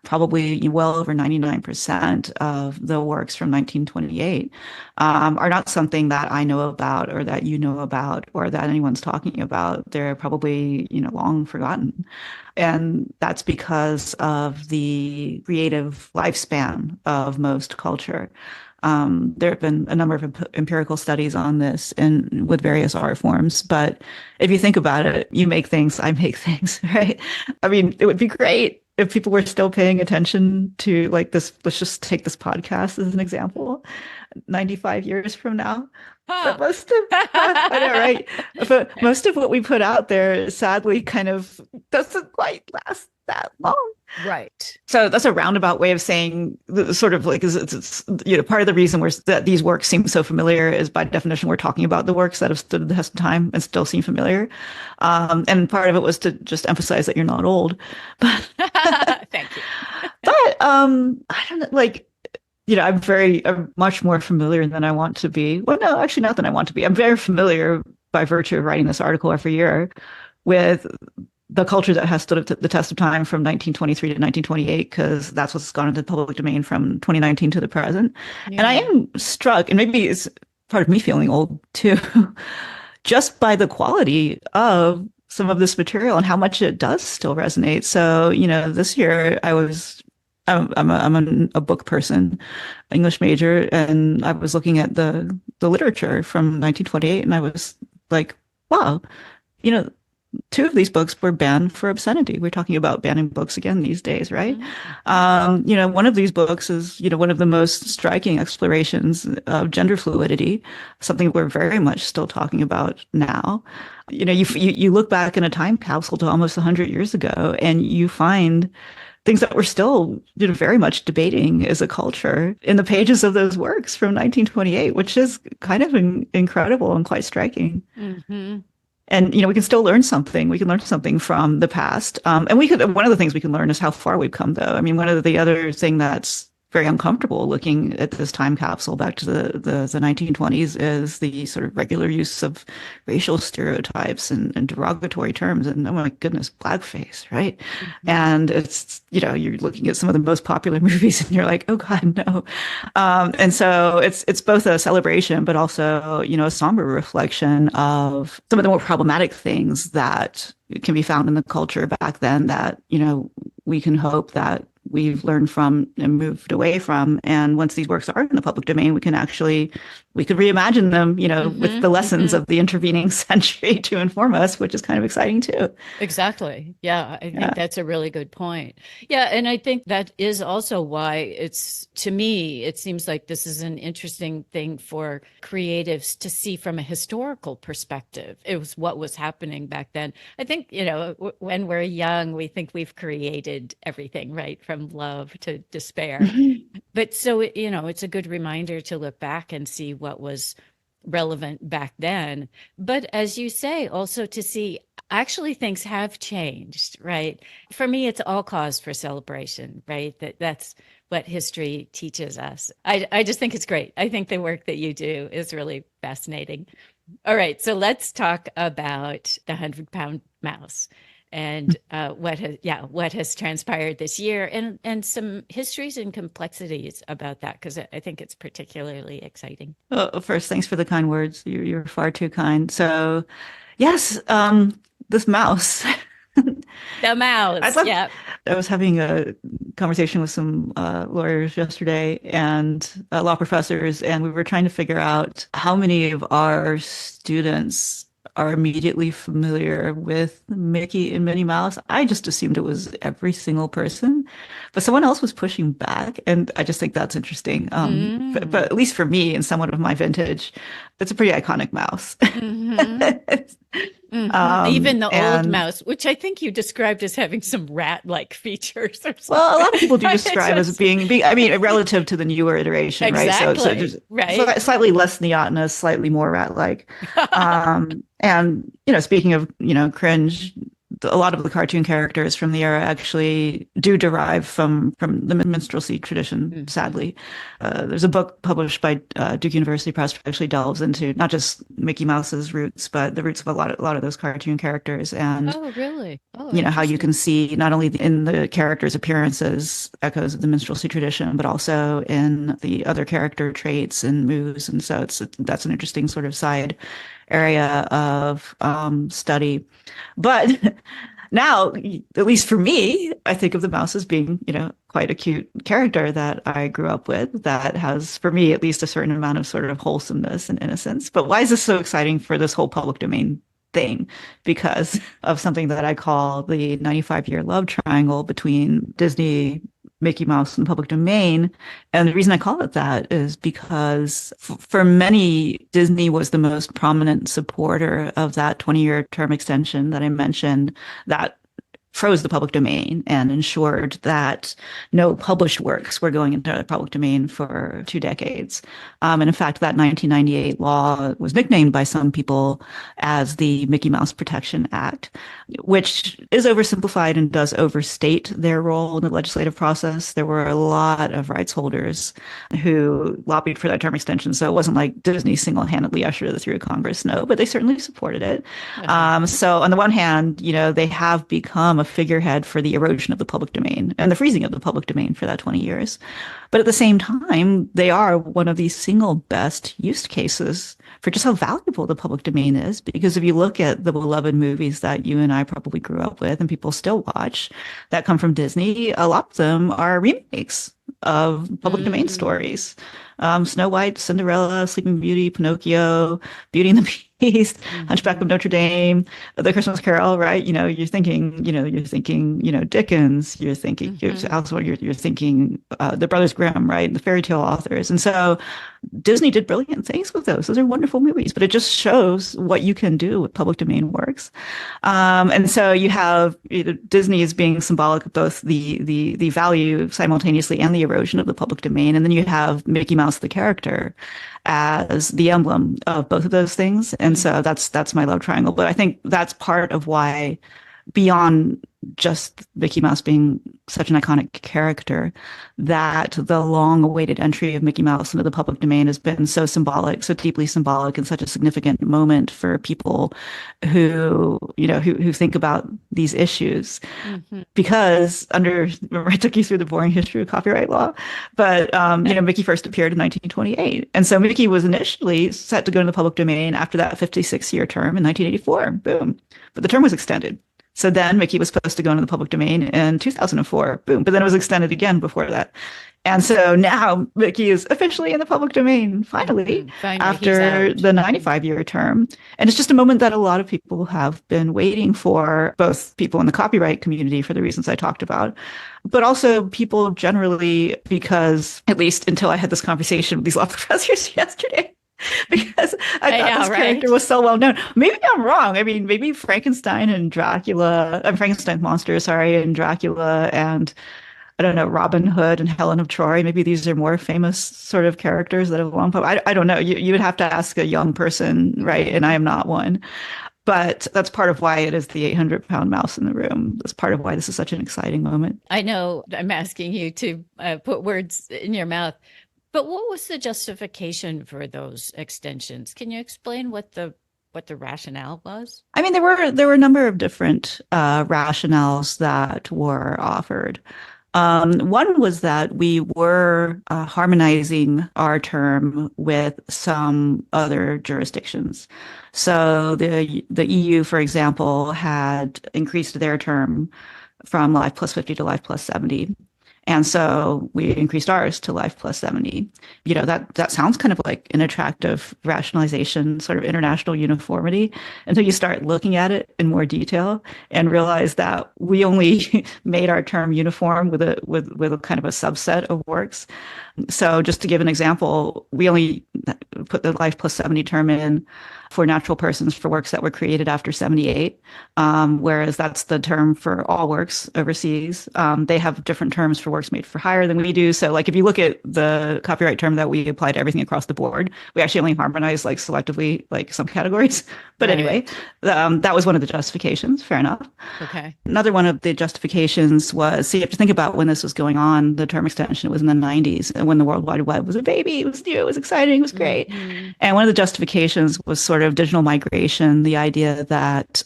[SPEAKER 2] probably well over 99% of the works from 1928 are not something that I know about or that you know about or that anyone's talking about. They're probably, long forgotten. And that's because of the creative lifespan of most culture. There have been a number of empirical studies on this and with various art forms. But if you think about it, you make things, I make things, right? I mean, it would be great if people were still paying attention to like this. Let's just take this podcast as an example, 95 years from now. But
[SPEAKER 1] Huh.
[SPEAKER 2] most of, I know, right? But most of what we put out there, sadly, kind of doesn't quite last that long.
[SPEAKER 1] Right.
[SPEAKER 2] So that's a roundabout way of saying sort of like it's part of the reason that these works seem so familiar is by definition we're talking about the works that have stood the test of time and still seem familiar, and part of it was to just emphasize that you're not old, but
[SPEAKER 1] Thank you.
[SPEAKER 2] I don't know, like I'm much more familiar than I want to be. Well, no, actually not than I want to be. I'm very familiar by virtue of writing this article every year with the culture that has stood the test of time from 1923 to 1928, because that's what's gone into the public domain from 2019 to the present.
[SPEAKER 1] Yeah.
[SPEAKER 2] And I am struck, and maybe it's part of me feeling old too, just by the quality of some of this material and how much it does still resonate. So, this year I'm a book person, English major, and I was looking at the literature from 1928, and I was like, wow, you know, two of these books were banned for obscenity. We're talking about banning books again these days, right? One of these books is, one of the most striking explorations of gender fluidity, something we're very much still talking about now. You look back in a time capsule to almost 100 years ago, and you find things that we're still, very much debating as a culture in the pages of those works from 1928, which is kind of incredible and quite striking.
[SPEAKER 1] Mm-hmm.
[SPEAKER 2] And, we can still learn something. We can learn something from the past. And one of the things we can learn is how far we've come, though. I mean, one of the other thing that's very uncomfortable looking at this time capsule back to the 1920s is the sort of regular use of racial stereotypes and derogatory terms. And oh my goodness, blackface, right?
[SPEAKER 1] Mm-hmm.
[SPEAKER 2] And it's, you're looking at some of the most popular movies and you're like, oh God, no. And so it's both a celebration, but also, a somber reflection of some of the more problematic things that can be found in the culture back then that, we can hope that we've learned from and moved away from. And once these works are in the public domain, we could reimagine them, with the lessons of the intervening century to inform us, which is kind of exciting too.
[SPEAKER 1] Exactly. Yeah, I think that's a really good point. Yeah, and I think that is also why to me, it seems like this is an interesting thing for creatives to see from a historical perspective. It was what was happening back then. I think, when we're young, we think we've created everything, right? From love to despair. But so, it's a good reminder to look back and see what was relevant back then. But as you say, also to see actually things have changed, right? For me, it's all cause for celebration, right? That's what history teaches us. I just think it's great. I think the work that you do is really fascinating. All right, so let's talk about the 100-pound mouse and what has transpired this year and some histories and complexities about that, because I think it's particularly exciting.
[SPEAKER 2] Well, first, thanks for the kind words. You're far too kind. So, yes, this mouse.
[SPEAKER 1] The mouse. Yeah.
[SPEAKER 2] I was having a conversation with some lawyers yesterday and law professors, and we were trying to figure out how many of our students are immediately familiar with Mickey and Minnie Mouse. I just assumed it was every single person, but someone else was pushing back, and I just think that's interesting. But at least for me and someone of my vintage, it's a pretty iconic mouse.
[SPEAKER 1] Even the old mouse, which I think you described as having some rat-like features or something.
[SPEAKER 2] Well, a lot of people do describe as being, I mean, relative to the newer iteration,
[SPEAKER 1] exactly.
[SPEAKER 2] Right? So right. Slightly less neotenous, slightly more rat-like. And, speaking of, cringe, a lot of the cartoon characters from the era actually do derive from the minstrelsy tradition,
[SPEAKER 1] Mhm.
[SPEAKER 2] sadly. There's a book published by Duke University Press that actually delves into not just Mickey Mouse's roots, but the roots of a lot of those cartoon characters. And
[SPEAKER 1] Oh, really? Oh,
[SPEAKER 2] how you
[SPEAKER 1] interesting.
[SPEAKER 2] can see not only in the characters' appearances echoes of the minstrelsy tradition, but also in the other character traits and moves. And so that's an interesting sort of side area of study. But now, at least for me, I think of the mouse as being, quite a cute character that I grew up with that has, for me, at least a certain amount of sort of wholesomeness and innocence. But why is this so exciting for this whole public domain thing? Because of something that I call the 95-year love triangle between Disney, Mickey Mouse, and the public domain. And the reason I call it that is because for many, Disney was the most prominent supporter of that 20-year term extension that I mentioned that froze the public domain and ensured that no published works were going into the public domain for 2 decades. And in fact, that 1998 law was nicknamed by some people as the Mickey Mouse Protection Act, which is oversimplified and does overstate their role in the legislative process. There were a lot of rights holders who lobbied for that term extension. So it wasn't like Disney single-handedly ushered it through Congress, no, but they certainly supported it.
[SPEAKER 1] Uh-huh.
[SPEAKER 2] So on the one hand, they have become a figurehead for the erosion of the public domain and the freezing of the public domain for that 20 years. But at the same time, they are one of the single best use cases for just how valuable the public domain is. Because if you look at the beloved movies that you and I probably grew up with and people still watch that come from Disney, a lot of them are remakes of public domain
[SPEAKER 1] Mm.
[SPEAKER 2] stories. Snow White, Cinderella, Sleeping Beauty, Pinocchio, Beauty and the Beast, Hunchback of
[SPEAKER 1] Mhm.
[SPEAKER 2] Notre Dame, The Christmas Carol, right? You're thinking, Dickens, you're thinking,
[SPEAKER 1] Mhm.
[SPEAKER 2] you're thinking the Brothers Grimm, right? The fairy tale authors. And so Disney did brilliant things with those. Those are wonderful movies, but it just shows what you can do with public domain works. And so you have Disney as being symbolic of both the value simultaneously and the erosion of the public domain. And then you have Mickey Mouse, the character, as the emblem of both of those things. And
[SPEAKER 1] Mm.
[SPEAKER 2] so that's my love triangle. But I think that's part of why beyond just Mickey Mouse being such an iconic character, that the long-awaited entry of Mickey Mouse into the public domain has been so symbolic, so deeply symbolic, and such a significant moment for people who think about these issues.
[SPEAKER 1] Mhm.
[SPEAKER 2] Because remember, I took you through the boring history of copyright law, but Mickey first appeared in 1928, and so Mickey was initially set to go into the public domain after that 56-year term in 1984. Boom, but the term was extended. So then Mickey was supposed to go into the public domain in 2004. Boom. But then it was extended again before that. And so now Mickey is officially in the public domain, finally,
[SPEAKER 1] Mhm. Finally, he's
[SPEAKER 2] after
[SPEAKER 1] out.
[SPEAKER 2] the
[SPEAKER 1] Mhm.
[SPEAKER 2] 95-year term. And it's just a moment that a lot of people have been waiting for, both people in the copyright community for the reasons I talked about, but also people generally, because at least until I had this conversation with these law professors yesterday, because I
[SPEAKER 1] I
[SPEAKER 2] thought
[SPEAKER 1] know,
[SPEAKER 2] this character
[SPEAKER 1] right?
[SPEAKER 2] was so well known. Maybe I'm wrong. I mean, maybe Frankenstein and Dracula, Frankenstein's monster, sorry, and Dracula and I don't know, Robin Hood and Helen of Troy. Maybe these are more famous sort of characters that have long. I don't know. You would have to ask a young person, right? And I
[SPEAKER 1] Mhm.
[SPEAKER 2] am not one. But that's part of why it is the 800-pound mouse in the room. That's part of why this is such an exciting moment.
[SPEAKER 1] I know I'm asking you to put words in your mouth, but what was the justification for those extensions? Can you explain what the rationale was?
[SPEAKER 2] I mean, there were a number of different rationales that were offered. One was that we were harmonizing our term with some other jurisdictions. So the EU, for example, had increased their term from life plus 50 to life plus 70. And so we increased ours to life plus 70. That sounds kind of like an attractive rationalization, sort of international uniformity, until you start looking at it in more detail and realize that we only made our term uniform with a kind of a subset of works. So just to give an example, we only put the life plus 70 term in for natural persons for works that were created after 78, whereas that's the term for all works overseas. They have different terms for works made for hire than we do. So like if you look at the copyright term that we apply to everything across the board, we actually only harmonize like selectively like some categories. But anyway,
[SPEAKER 1] Right.
[SPEAKER 2] that was one of the justifications. Fair enough.
[SPEAKER 1] Okay.
[SPEAKER 2] Another one of the justifications was, so you have to think about when this was going on, the term extension was in the 90s, and when the World Wide Web was a baby, it was new, it was exciting, it was great.
[SPEAKER 1] Hmm.
[SPEAKER 2] And one of the justifications was sort of digital migration, the idea that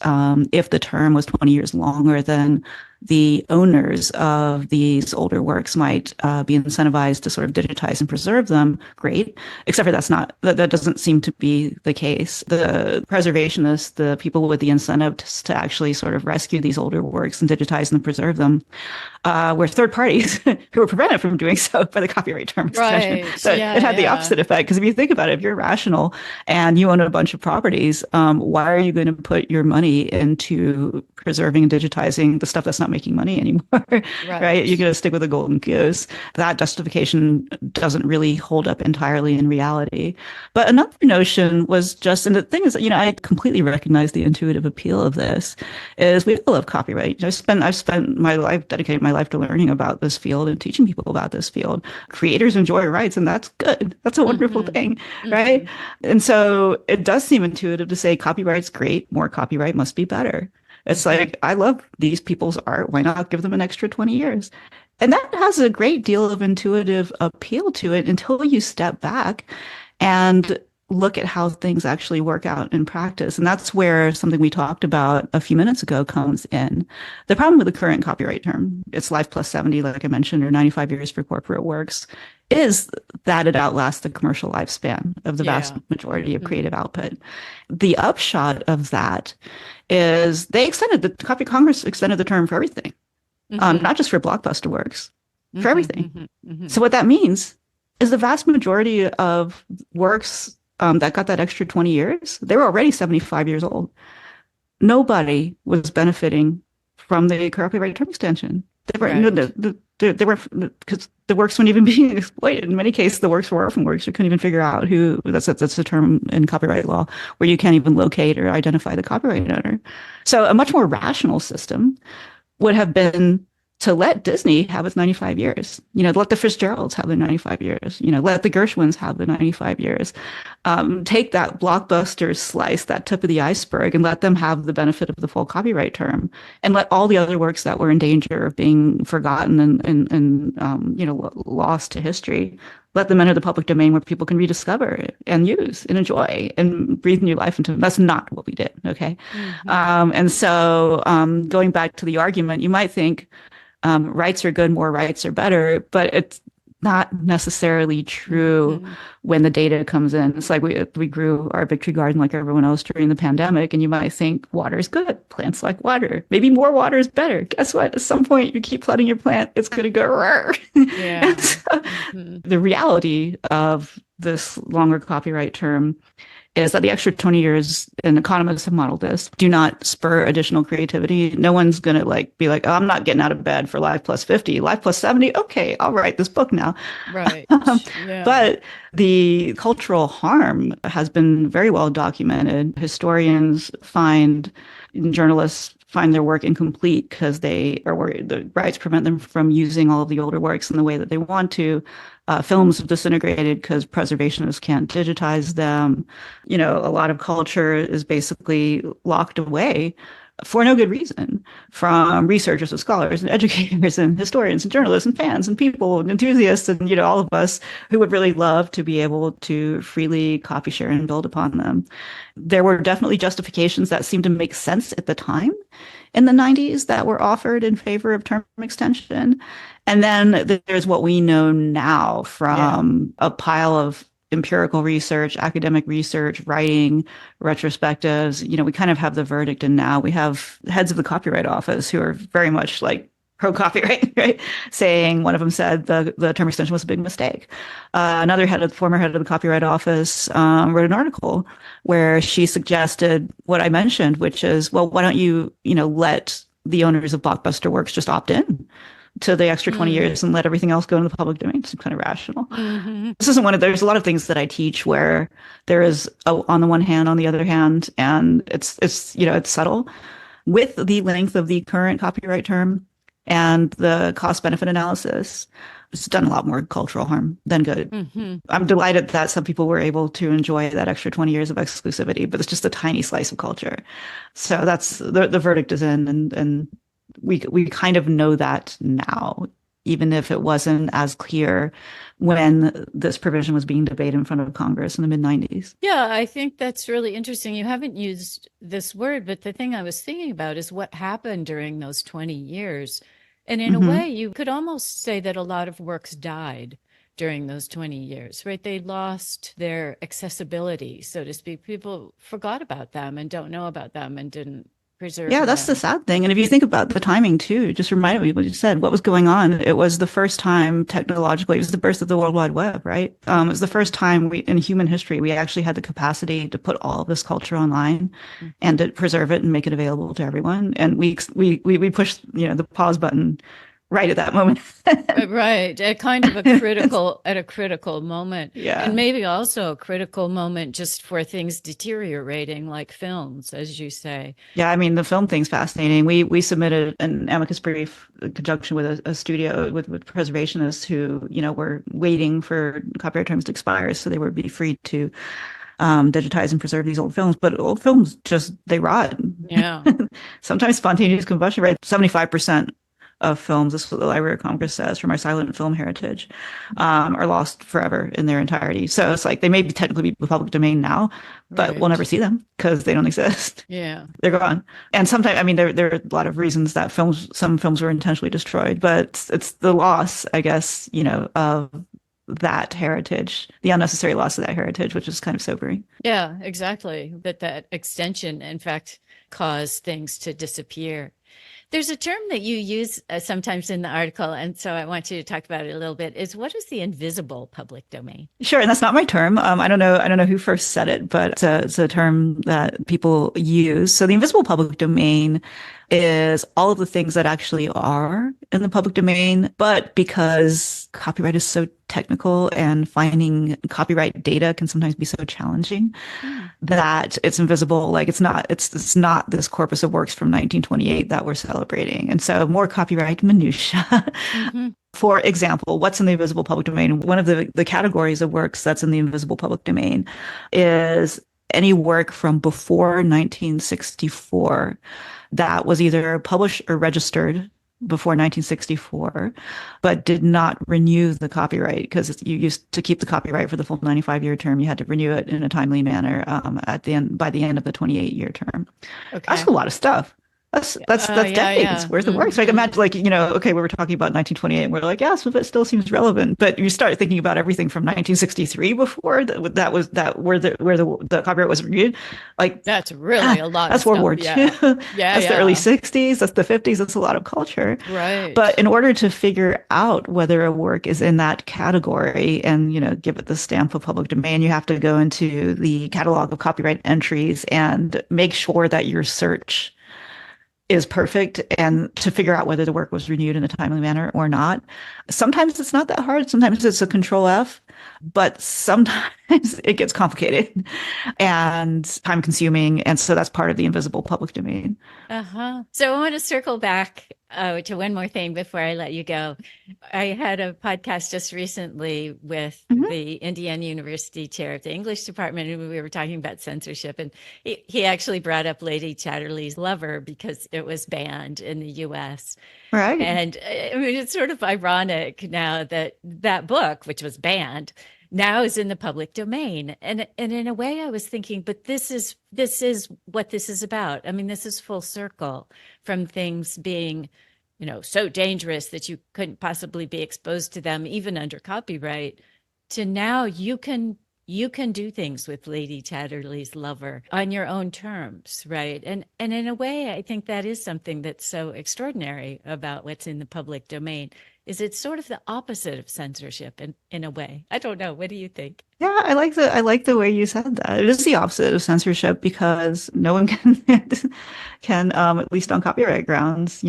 [SPEAKER 2] if the term was 20 years longer, then the owners of these older works might be incentivized to sort of digitize and preserve them. Great. Except for that doesn't seem to be the case. The preservationists, the people with the incentive to actually sort of rescue these older works and digitize and preserve them, were third parties who were prevented from doing so by the copyright term extension.
[SPEAKER 1] Right.
[SPEAKER 2] So
[SPEAKER 1] Yeah.
[SPEAKER 2] it had the
[SPEAKER 1] Yeah.
[SPEAKER 2] opposite effect. Because if you think about it, if you're rational and you own a bunch of properties, why are you going to put your money into preserving and digitizing the stuff that's not making money anymore? Right? You're
[SPEAKER 1] Right.
[SPEAKER 2] going to stick with the golden goose. That justification doesn't really hold up entirely in reality. But another notion was just, and the thing is, I completely recognize the intuitive appeal of this, is we all love copyright. I've spent my life, dedicated my life to learning about this field and teaching people about this field. Creators enjoy rights, and that's good. That's a wonderful
[SPEAKER 1] Hmm.
[SPEAKER 2] thing, right?
[SPEAKER 1] Hmm.
[SPEAKER 2] And so it does seem intuitive to say copyright's great, more copyright must be better. It's
[SPEAKER 1] Hmm.
[SPEAKER 2] like, I love these people's art. Why not give them an extra 20 years? And that has a great deal of intuitive appeal to it until you step back and look at how things actually work out in practice. And that's where something we talked about a few minutes ago comes in. The problem with the current copyright term, it's life plus 70, like I mentioned, or 95 years for corporate works, is that it outlasts the commercial lifespan of the vast
[SPEAKER 1] Yeah.
[SPEAKER 2] majority of
[SPEAKER 1] Hmm.
[SPEAKER 2] creative output. The upshot of that is Congress extended the term for everything,
[SPEAKER 1] Hmm.
[SPEAKER 2] not just for blockbuster works, for
[SPEAKER 1] Hmm.
[SPEAKER 2] everything.
[SPEAKER 1] Hmm. Hmm.
[SPEAKER 2] So what that means is the vast majority of works that got that extra 20 years, they were already 75 years old. Nobody was benefiting from the copyright term extension. They were no,
[SPEAKER 1] Right.
[SPEAKER 2] they were because the works weren't even being exploited. In many cases, the works were orphan works. You couldn't even figure out who. That's the term in copyright law, where you can't even locate or identify the copyright owner. So a much more rational system would have been to let Disney have its 95 years. Let the Fitzgeralds have their 95 years. Let the Gershwins have the 95 years. Take that blockbuster slice, that tip of the iceberg, and let them have the benefit of the full copyright term, and let all the other works that were in danger of being forgotten and lost to history, let them enter the public domain where people can rediscover and use and enjoy and breathe new life into them. That's not what we did. Okay.
[SPEAKER 1] Hmm.
[SPEAKER 2] And so going back to the argument, you might think rights are good, more rights are better, but it's not necessarily true
[SPEAKER 1] Hmm.
[SPEAKER 2] when the data comes in. It's like we grew our victory garden like everyone else during the pandemic, and you might think water is good. Plants like water. Maybe more water is better. Guess what? At some point, you keep flooding your plant, it's going to go rare. And
[SPEAKER 1] Yeah.
[SPEAKER 2] so
[SPEAKER 1] Hmm.
[SPEAKER 2] the reality of this longer copyright term is that the extra 20 years, and economists have modeled this, do not spur additional creativity. No one's going to be like, oh, I'm not getting out of bed for life plus 50, life plus 70. Okay, I'll write this book now.
[SPEAKER 1] Right. Yeah.
[SPEAKER 2] But the cultural harm has been very well documented. Historians journalists find their work incomplete because they are worried the rights prevent them from using all of the older works in the way that they want to. Films have disintegrated because preservationists can't digitize them. A lot of culture is basically locked away for no good reason from researchers and scholars and educators and historians and journalists and fans and people and enthusiasts and all of us who would really love to be able to freely copy share and build upon them. There were definitely justifications that seemed to make sense at the time in the 90s that were offered in favor of term extension. And then there's what we know now
[SPEAKER 1] Yeah.
[SPEAKER 2] from a pile of empirical research, academic research, writing, retrospectives. We kind of have the verdict, and now we have heads of the Copyright Office who are very much like pro copyright, right? Saying, one of them said the term extension was a big mistake. Another former head of the Copyright Office, wrote an article where she suggested what I mentioned, which is, well, why don't you, let the owners of blockbuster works just opt in? to the extra 20
[SPEAKER 1] Mm.
[SPEAKER 2] years and let everything else go into the public domain. It's kind of rational.
[SPEAKER 1] Hmm.
[SPEAKER 2] This isn't one of, there's a lot of things that I teach where there is on the one hand, on the other hand, and it's subtle with the length of the current copyright term and the cost benefit analysis. It's done a lot more cultural harm than good.
[SPEAKER 1] Hmm.
[SPEAKER 2] I'm delighted that some people were able to enjoy that extra 20 years of exclusivity, but it's just a tiny slice of culture. So that's the verdict is in, and we kind of know that now, even if it wasn't as clear when this provision was being debated in front of Congress in the mid 90s.
[SPEAKER 1] Yeah, I think that's really interesting. You haven't used this word, but the thing I was thinking about is what happened during those 20 years. And in a
[SPEAKER 2] Hmm.
[SPEAKER 1] way, you could almost say that a lot of works died during those 20 years, right? They lost their accessibility, so to speak. People forgot about them and don't know about them and didn't preserve
[SPEAKER 2] Yeah, that's the
[SPEAKER 1] them.
[SPEAKER 2] sad thing. And if you think about the timing too, just reminded me what you said, what was going on. It was the first time technologically, it was the birth of the World Wide Web, right? It was the first time in human history, we actually had the capacity to put all of this culture online
[SPEAKER 1] Mhm.
[SPEAKER 2] and to preserve it and make it available to everyone. And we pushed, the pause button right at that moment.
[SPEAKER 1] Right, at kind of a critical at a critical moment, and
[SPEAKER 2] Yeah.
[SPEAKER 1] maybe also a critical moment just for things deteriorating like films, as you say.
[SPEAKER 2] Yeah, I mean the film thing's fascinating. We submitted an amicus brief in conjunction with a studio with preservationists who, were waiting for copyright terms to expire so they would be free to digitize and preserve these old films. But old films just they rot.
[SPEAKER 1] Yeah,
[SPEAKER 2] Sometimes spontaneous combustion, right? 75% of films, this is what the Library of Congress says, from our silent film heritage, are lost forever in their entirety. So it's like they may be technically be public domain now, but we'll never
[SPEAKER 1] right.
[SPEAKER 2] see them because they don't exist.
[SPEAKER 1] Yeah.
[SPEAKER 2] They're gone. And sometimes, I mean, there are a lot of reasons that some films were intentionally destroyed, but it's the loss, I guess, of that heritage, the unnecessary loss of that heritage, which is kind of sobering.
[SPEAKER 1] Yeah, exactly. That extension, in fact, caused things to disappear. There's a term that you use sometimes in the article, and so I want you to talk about it a little bit, is what is the invisible public domain?
[SPEAKER 2] Sure, and that's not my term. I don't know who first said it, but it's a term that people use. So the invisible public domain is all of the things that actually are in the public domain, but because copyright is so technical and finding copyright data can sometimes be so challenging
[SPEAKER 1] Mm.
[SPEAKER 2] that it's invisible. Like it's not this corpus of works from 1928 that we're celebrating. And so more copyright minutia.
[SPEAKER 1] Hmm.
[SPEAKER 2] For example, what's in the invisible public domain? One of the categories of works that's in the invisible public domain is any work from before 1964 that was either published or registered before 1964, but did not renew the copyright because you used to keep the copyright for the full 95-year term. You had to renew it in a timely manner by the end of the 28-year term. That's
[SPEAKER 1] Okay.
[SPEAKER 2] a lot of stuff. That's
[SPEAKER 1] Yeah,
[SPEAKER 2] decades
[SPEAKER 1] yeah.
[SPEAKER 2] worth of works. Like
[SPEAKER 1] Hmm.
[SPEAKER 2] imagine, like okay, we were talking about 1928, and we're like, yeah, some of it still seems relevant. But you start thinking about everything from 1963 before that was that where the copyright was renewed. Like,
[SPEAKER 1] That's really
[SPEAKER 2] ah,
[SPEAKER 1] a lot of
[SPEAKER 2] that's World
[SPEAKER 1] stuff.
[SPEAKER 2] War II.
[SPEAKER 1] Yeah. Yeah,
[SPEAKER 2] That's the early
[SPEAKER 1] yeah.
[SPEAKER 2] 60s. That's the 50s. That's a lot of culture. But
[SPEAKER 1] Right.
[SPEAKER 2] in order to figure out whether a work is in that category and give it the stamp of public domain, you have to go into the catalog of copyright entries and make sure that your search is perfect and to figure out whether the work was renewed in a timely manner or not. Sometimes it's not that hard. Sometimes it's a control F, but sometimes it gets complicated and time consuming. And so that's part of the invisible public domain.
[SPEAKER 1] Uh-huh. So I want to circle back to one more thing before I let you go. I had a podcast just recently with
[SPEAKER 2] Mhm.
[SPEAKER 1] the Indiana University chair of the English department, and we were talking about censorship. And he actually brought up Lady Chatterley's Lover because it was banned in the US.
[SPEAKER 2] Right.
[SPEAKER 1] And I mean, it's sort of ironic now that that book, which was banned, now is in the public domain. And in a way, I was thinking, but this is what this is about. I mean, this is full circle from things being, so dangerous that you couldn't possibly be exposed to them, even under copyright, to now you can do things with Lady Chatterley's Lover on your own terms, right? And in a way, I think that is something that's so extraordinary about what's in the public domain, is it's sort of the opposite of censorship in a way. I don't know. What do you think?
[SPEAKER 2] Yeah, I like the way you said that. It is the opposite of censorship because no one can can at least on copyright grounds,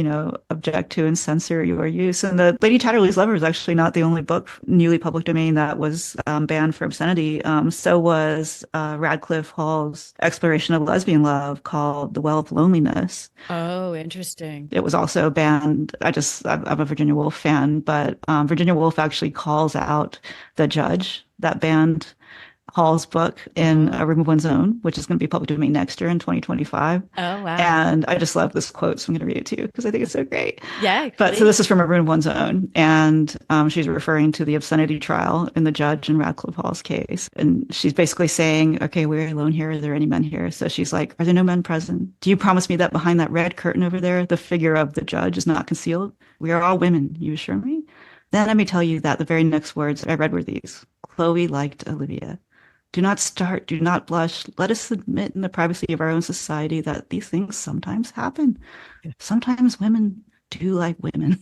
[SPEAKER 2] object to and censor your use. And the Lady Chatterley's Lover is actually not the only book newly public domain that was banned for obscenity. So was Radcliffe Hall's exploration of lesbian love called The Well of Loneliness.
[SPEAKER 1] Oh, interesting.
[SPEAKER 2] It was also banned. I'm a Virginia Woolf fan, but Virginia Woolf actually calls out the judge that banned Hall's book in A
[SPEAKER 1] Oh,
[SPEAKER 2] Room of One's Own, which is going to be public domain next year in 2025.
[SPEAKER 1] oh, wow.
[SPEAKER 2] And I just love this quote, so I'm going to read it to you because I think it's so great.
[SPEAKER 1] Yeah,
[SPEAKER 2] But so this
[SPEAKER 1] please.
[SPEAKER 2] is from A Room of One's Own, and she's referring to the obscenity trial in the judge in Radcliffe Hall's case. And she's basically saying, okay, we're alone here. Are there any men here? So she's like, are there no men present? Do you promise me that behind that red curtain over there, the figure of the judge is not concealed? We are all women, you assure me? Then let me tell you that the very next words I read were these. Chloe liked Olivia. Do not start, do not blush. Let us admit in the privacy of our own society that these things sometimes happen. Sometimes women do like women.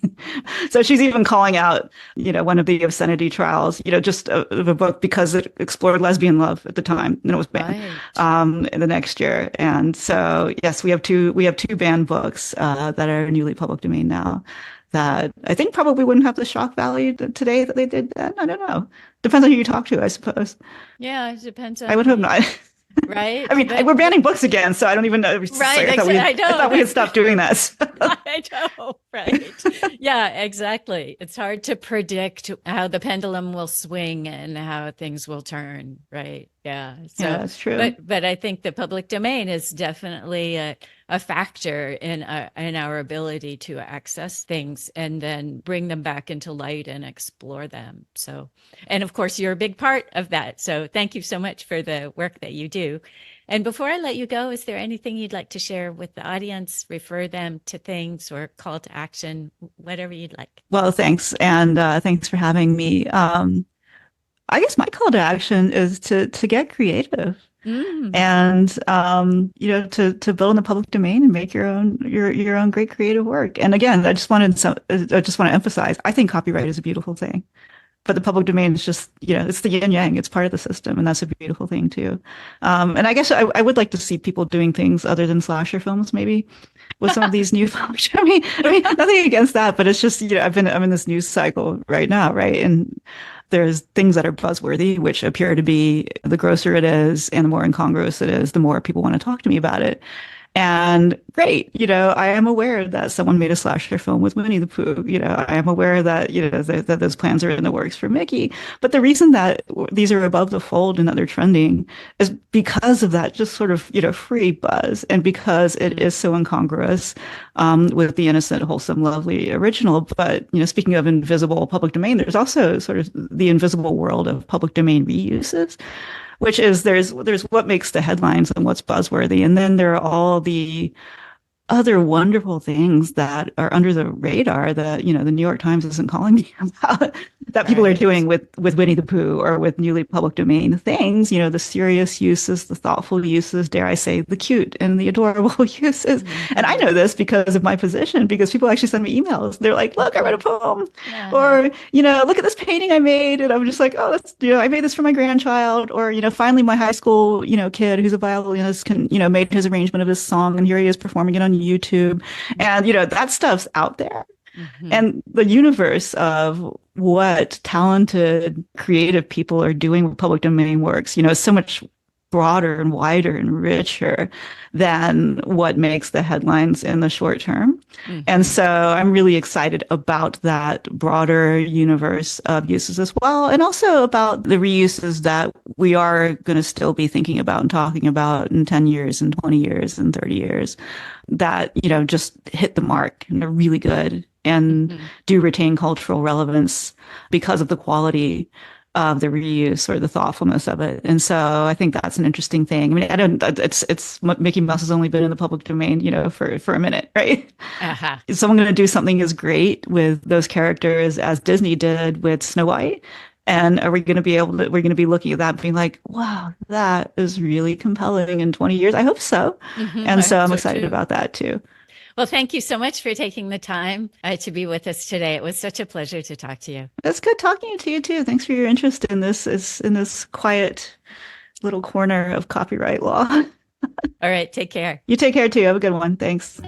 [SPEAKER 2] So she's even calling out, one of the obscenity trials, just of a book because it explored lesbian love at the time and it was banned
[SPEAKER 1] Right.
[SPEAKER 2] in the next year. And so, yes, we have two banned books that are newly public domain now that I think probably wouldn't have the shock value today that they did then. I don't know. Depends on who you talk to, I suppose.
[SPEAKER 1] Yeah, it depends
[SPEAKER 2] I
[SPEAKER 1] on
[SPEAKER 2] would
[SPEAKER 1] who
[SPEAKER 2] hope
[SPEAKER 1] you,
[SPEAKER 2] not.
[SPEAKER 1] right?
[SPEAKER 2] I mean, we're
[SPEAKER 1] But
[SPEAKER 2] banning books again, so I don't even know. It's just
[SPEAKER 1] right,
[SPEAKER 2] like,
[SPEAKER 1] I
[SPEAKER 2] I
[SPEAKER 1] know
[SPEAKER 2] thought we had
[SPEAKER 1] that's
[SPEAKER 2] stopped doing this.
[SPEAKER 1] I know, right? Yeah, exactly. It's hard to predict how the pendulum will swing and how things will turn, right? Yeah.
[SPEAKER 2] Yeah,
[SPEAKER 1] So,
[SPEAKER 2] that's true.
[SPEAKER 1] but I think the public domain is definitely a factor in our ability to access things and then bring them back into light and explore them. So, and of course, you're a big part of that. So, thank you so much for the work that you do. And before I let you go, is there anything you'd like to share with the audience, refer them to things or call to action, whatever you'd like?
[SPEAKER 2] Well, thanks, and thanks for having me. I guess my call to action is to get creative
[SPEAKER 1] Mm,
[SPEAKER 2] and to build in the public domain and make your own great creative work. And again, I just want to emphasize, I think copyright is a beautiful thing. But the public domain is just, it's the yin yang. It's part of the system, and that's a beautiful thing too. And I guess I would like to see people doing things other than slasher films, maybe with some of these new films. I mean, nothing against that, but it's just, I'm in this news cycle right now, right? And there's things that are buzzworthy, which appear to be the grosser it is and the more incongruous it is, the more people want to talk to me about it. And great, I am aware that someone made a slasher film with Winnie the Pooh. I am aware that, that those plans are in the works for Mickey. But the reason that these are above the fold and that they're trending is because of that just sort of, free buzz and because it
[SPEAKER 1] mm,
[SPEAKER 2] is so incongruous with the innocent, wholesome, lovely original. But, speaking of invisible public domain, there's also sort of the invisible world of public domain reuses, which is there's what makes the headlines and what's buzzworthy, and then there are all the other wonderful things that are under the radar that the New York Times isn't calling me about that people are
[SPEAKER 1] right.
[SPEAKER 2] doing with Winnie the Pooh or with newly public domain things, the serious uses, the thoughtful uses, dare I say, the cute and the adorable uses. And I
[SPEAKER 1] Hmm.
[SPEAKER 2] know this because of my position, because people actually send me emails. They're like, look, I read a poem,
[SPEAKER 1] Uh-huh.
[SPEAKER 2] or, look at this painting I made. And I'm just like, oh, that's, I made this for my grandchild. Or, finally my high school, kid who's a violinist can, made his arrangement of this song and here he is performing it on YouTube. And, that stuff's out there.
[SPEAKER 1] Hmm.
[SPEAKER 2] And the universe of what talented, creative people are doing with public domain works, is so much broader and wider and richer than what makes the headlines in the short term. And
[SPEAKER 1] Hmm.
[SPEAKER 2] so I'm really excited about that broader universe of uses as well. And also about the reuses that we are going to still be thinking about and talking about in 10 years and 20 years and 30 years that, just hit the mark and are really good and
[SPEAKER 1] Hmm.
[SPEAKER 2] do retain cultural relevance because of the quality of the reuse or the thoughtfulness of it. And so I think that's an interesting thing. I mean, I don't, it's Mickey Mouse has only been in the public domain, for a minute, right?
[SPEAKER 1] Uh-huh.
[SPEAKER 2] Is someone going to do something as great with those characters as Disney did with Snow White? And are we going to be we're going to be looking at that being like, wow, that is really compelling in 20 years? I hope so.
[SPEAKER 1] Hmm.
[SPEAKER 2] And
[SPEAKER 1] I
[SPEAKER 2] so
[SPEAKER 1] hope
[SPEAKER 2] I'm
[SPEAKER 1] so
[SPEAKER 2] excited
[SPEAKER 1] too.
[SPEAKER 2] about that too.
[SPEAKER 1] Well, thank you so much for taking the time to be with us today. It was such a pleasure to talk to you.
[SPEAKER 2] It's good talking to you too. Thanks for your interest in this quiet little corner of copyright law.
[SPEAKER 1] All right, take care.
[SPEAKER 2] You take care too. Have a good one. Thanks.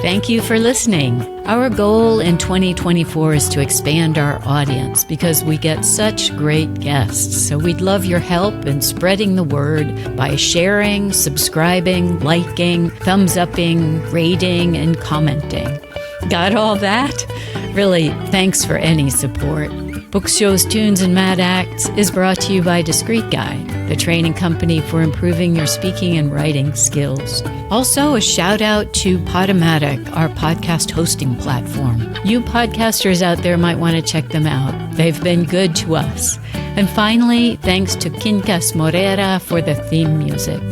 [SPEAKER 1] Thank you for listening. Our goal in 2024 is to expand our audience because we get such great guests. So we'd love your help in spreading the word by sharing, subscribing, liking, thumbs upping, rating, and commenting. Got all that? Really, thanks for any support. Books, Shows, Tunes, and Mad Acts is brought to you by Discreet Guide, the training company for improving your speaking and writing skills. Also, a shout out to Podomatic, our podcast hosting platform. You podcasters out there might want to check them out. They've been good to us. And finally, thanks to Quincas Morera for the theme music.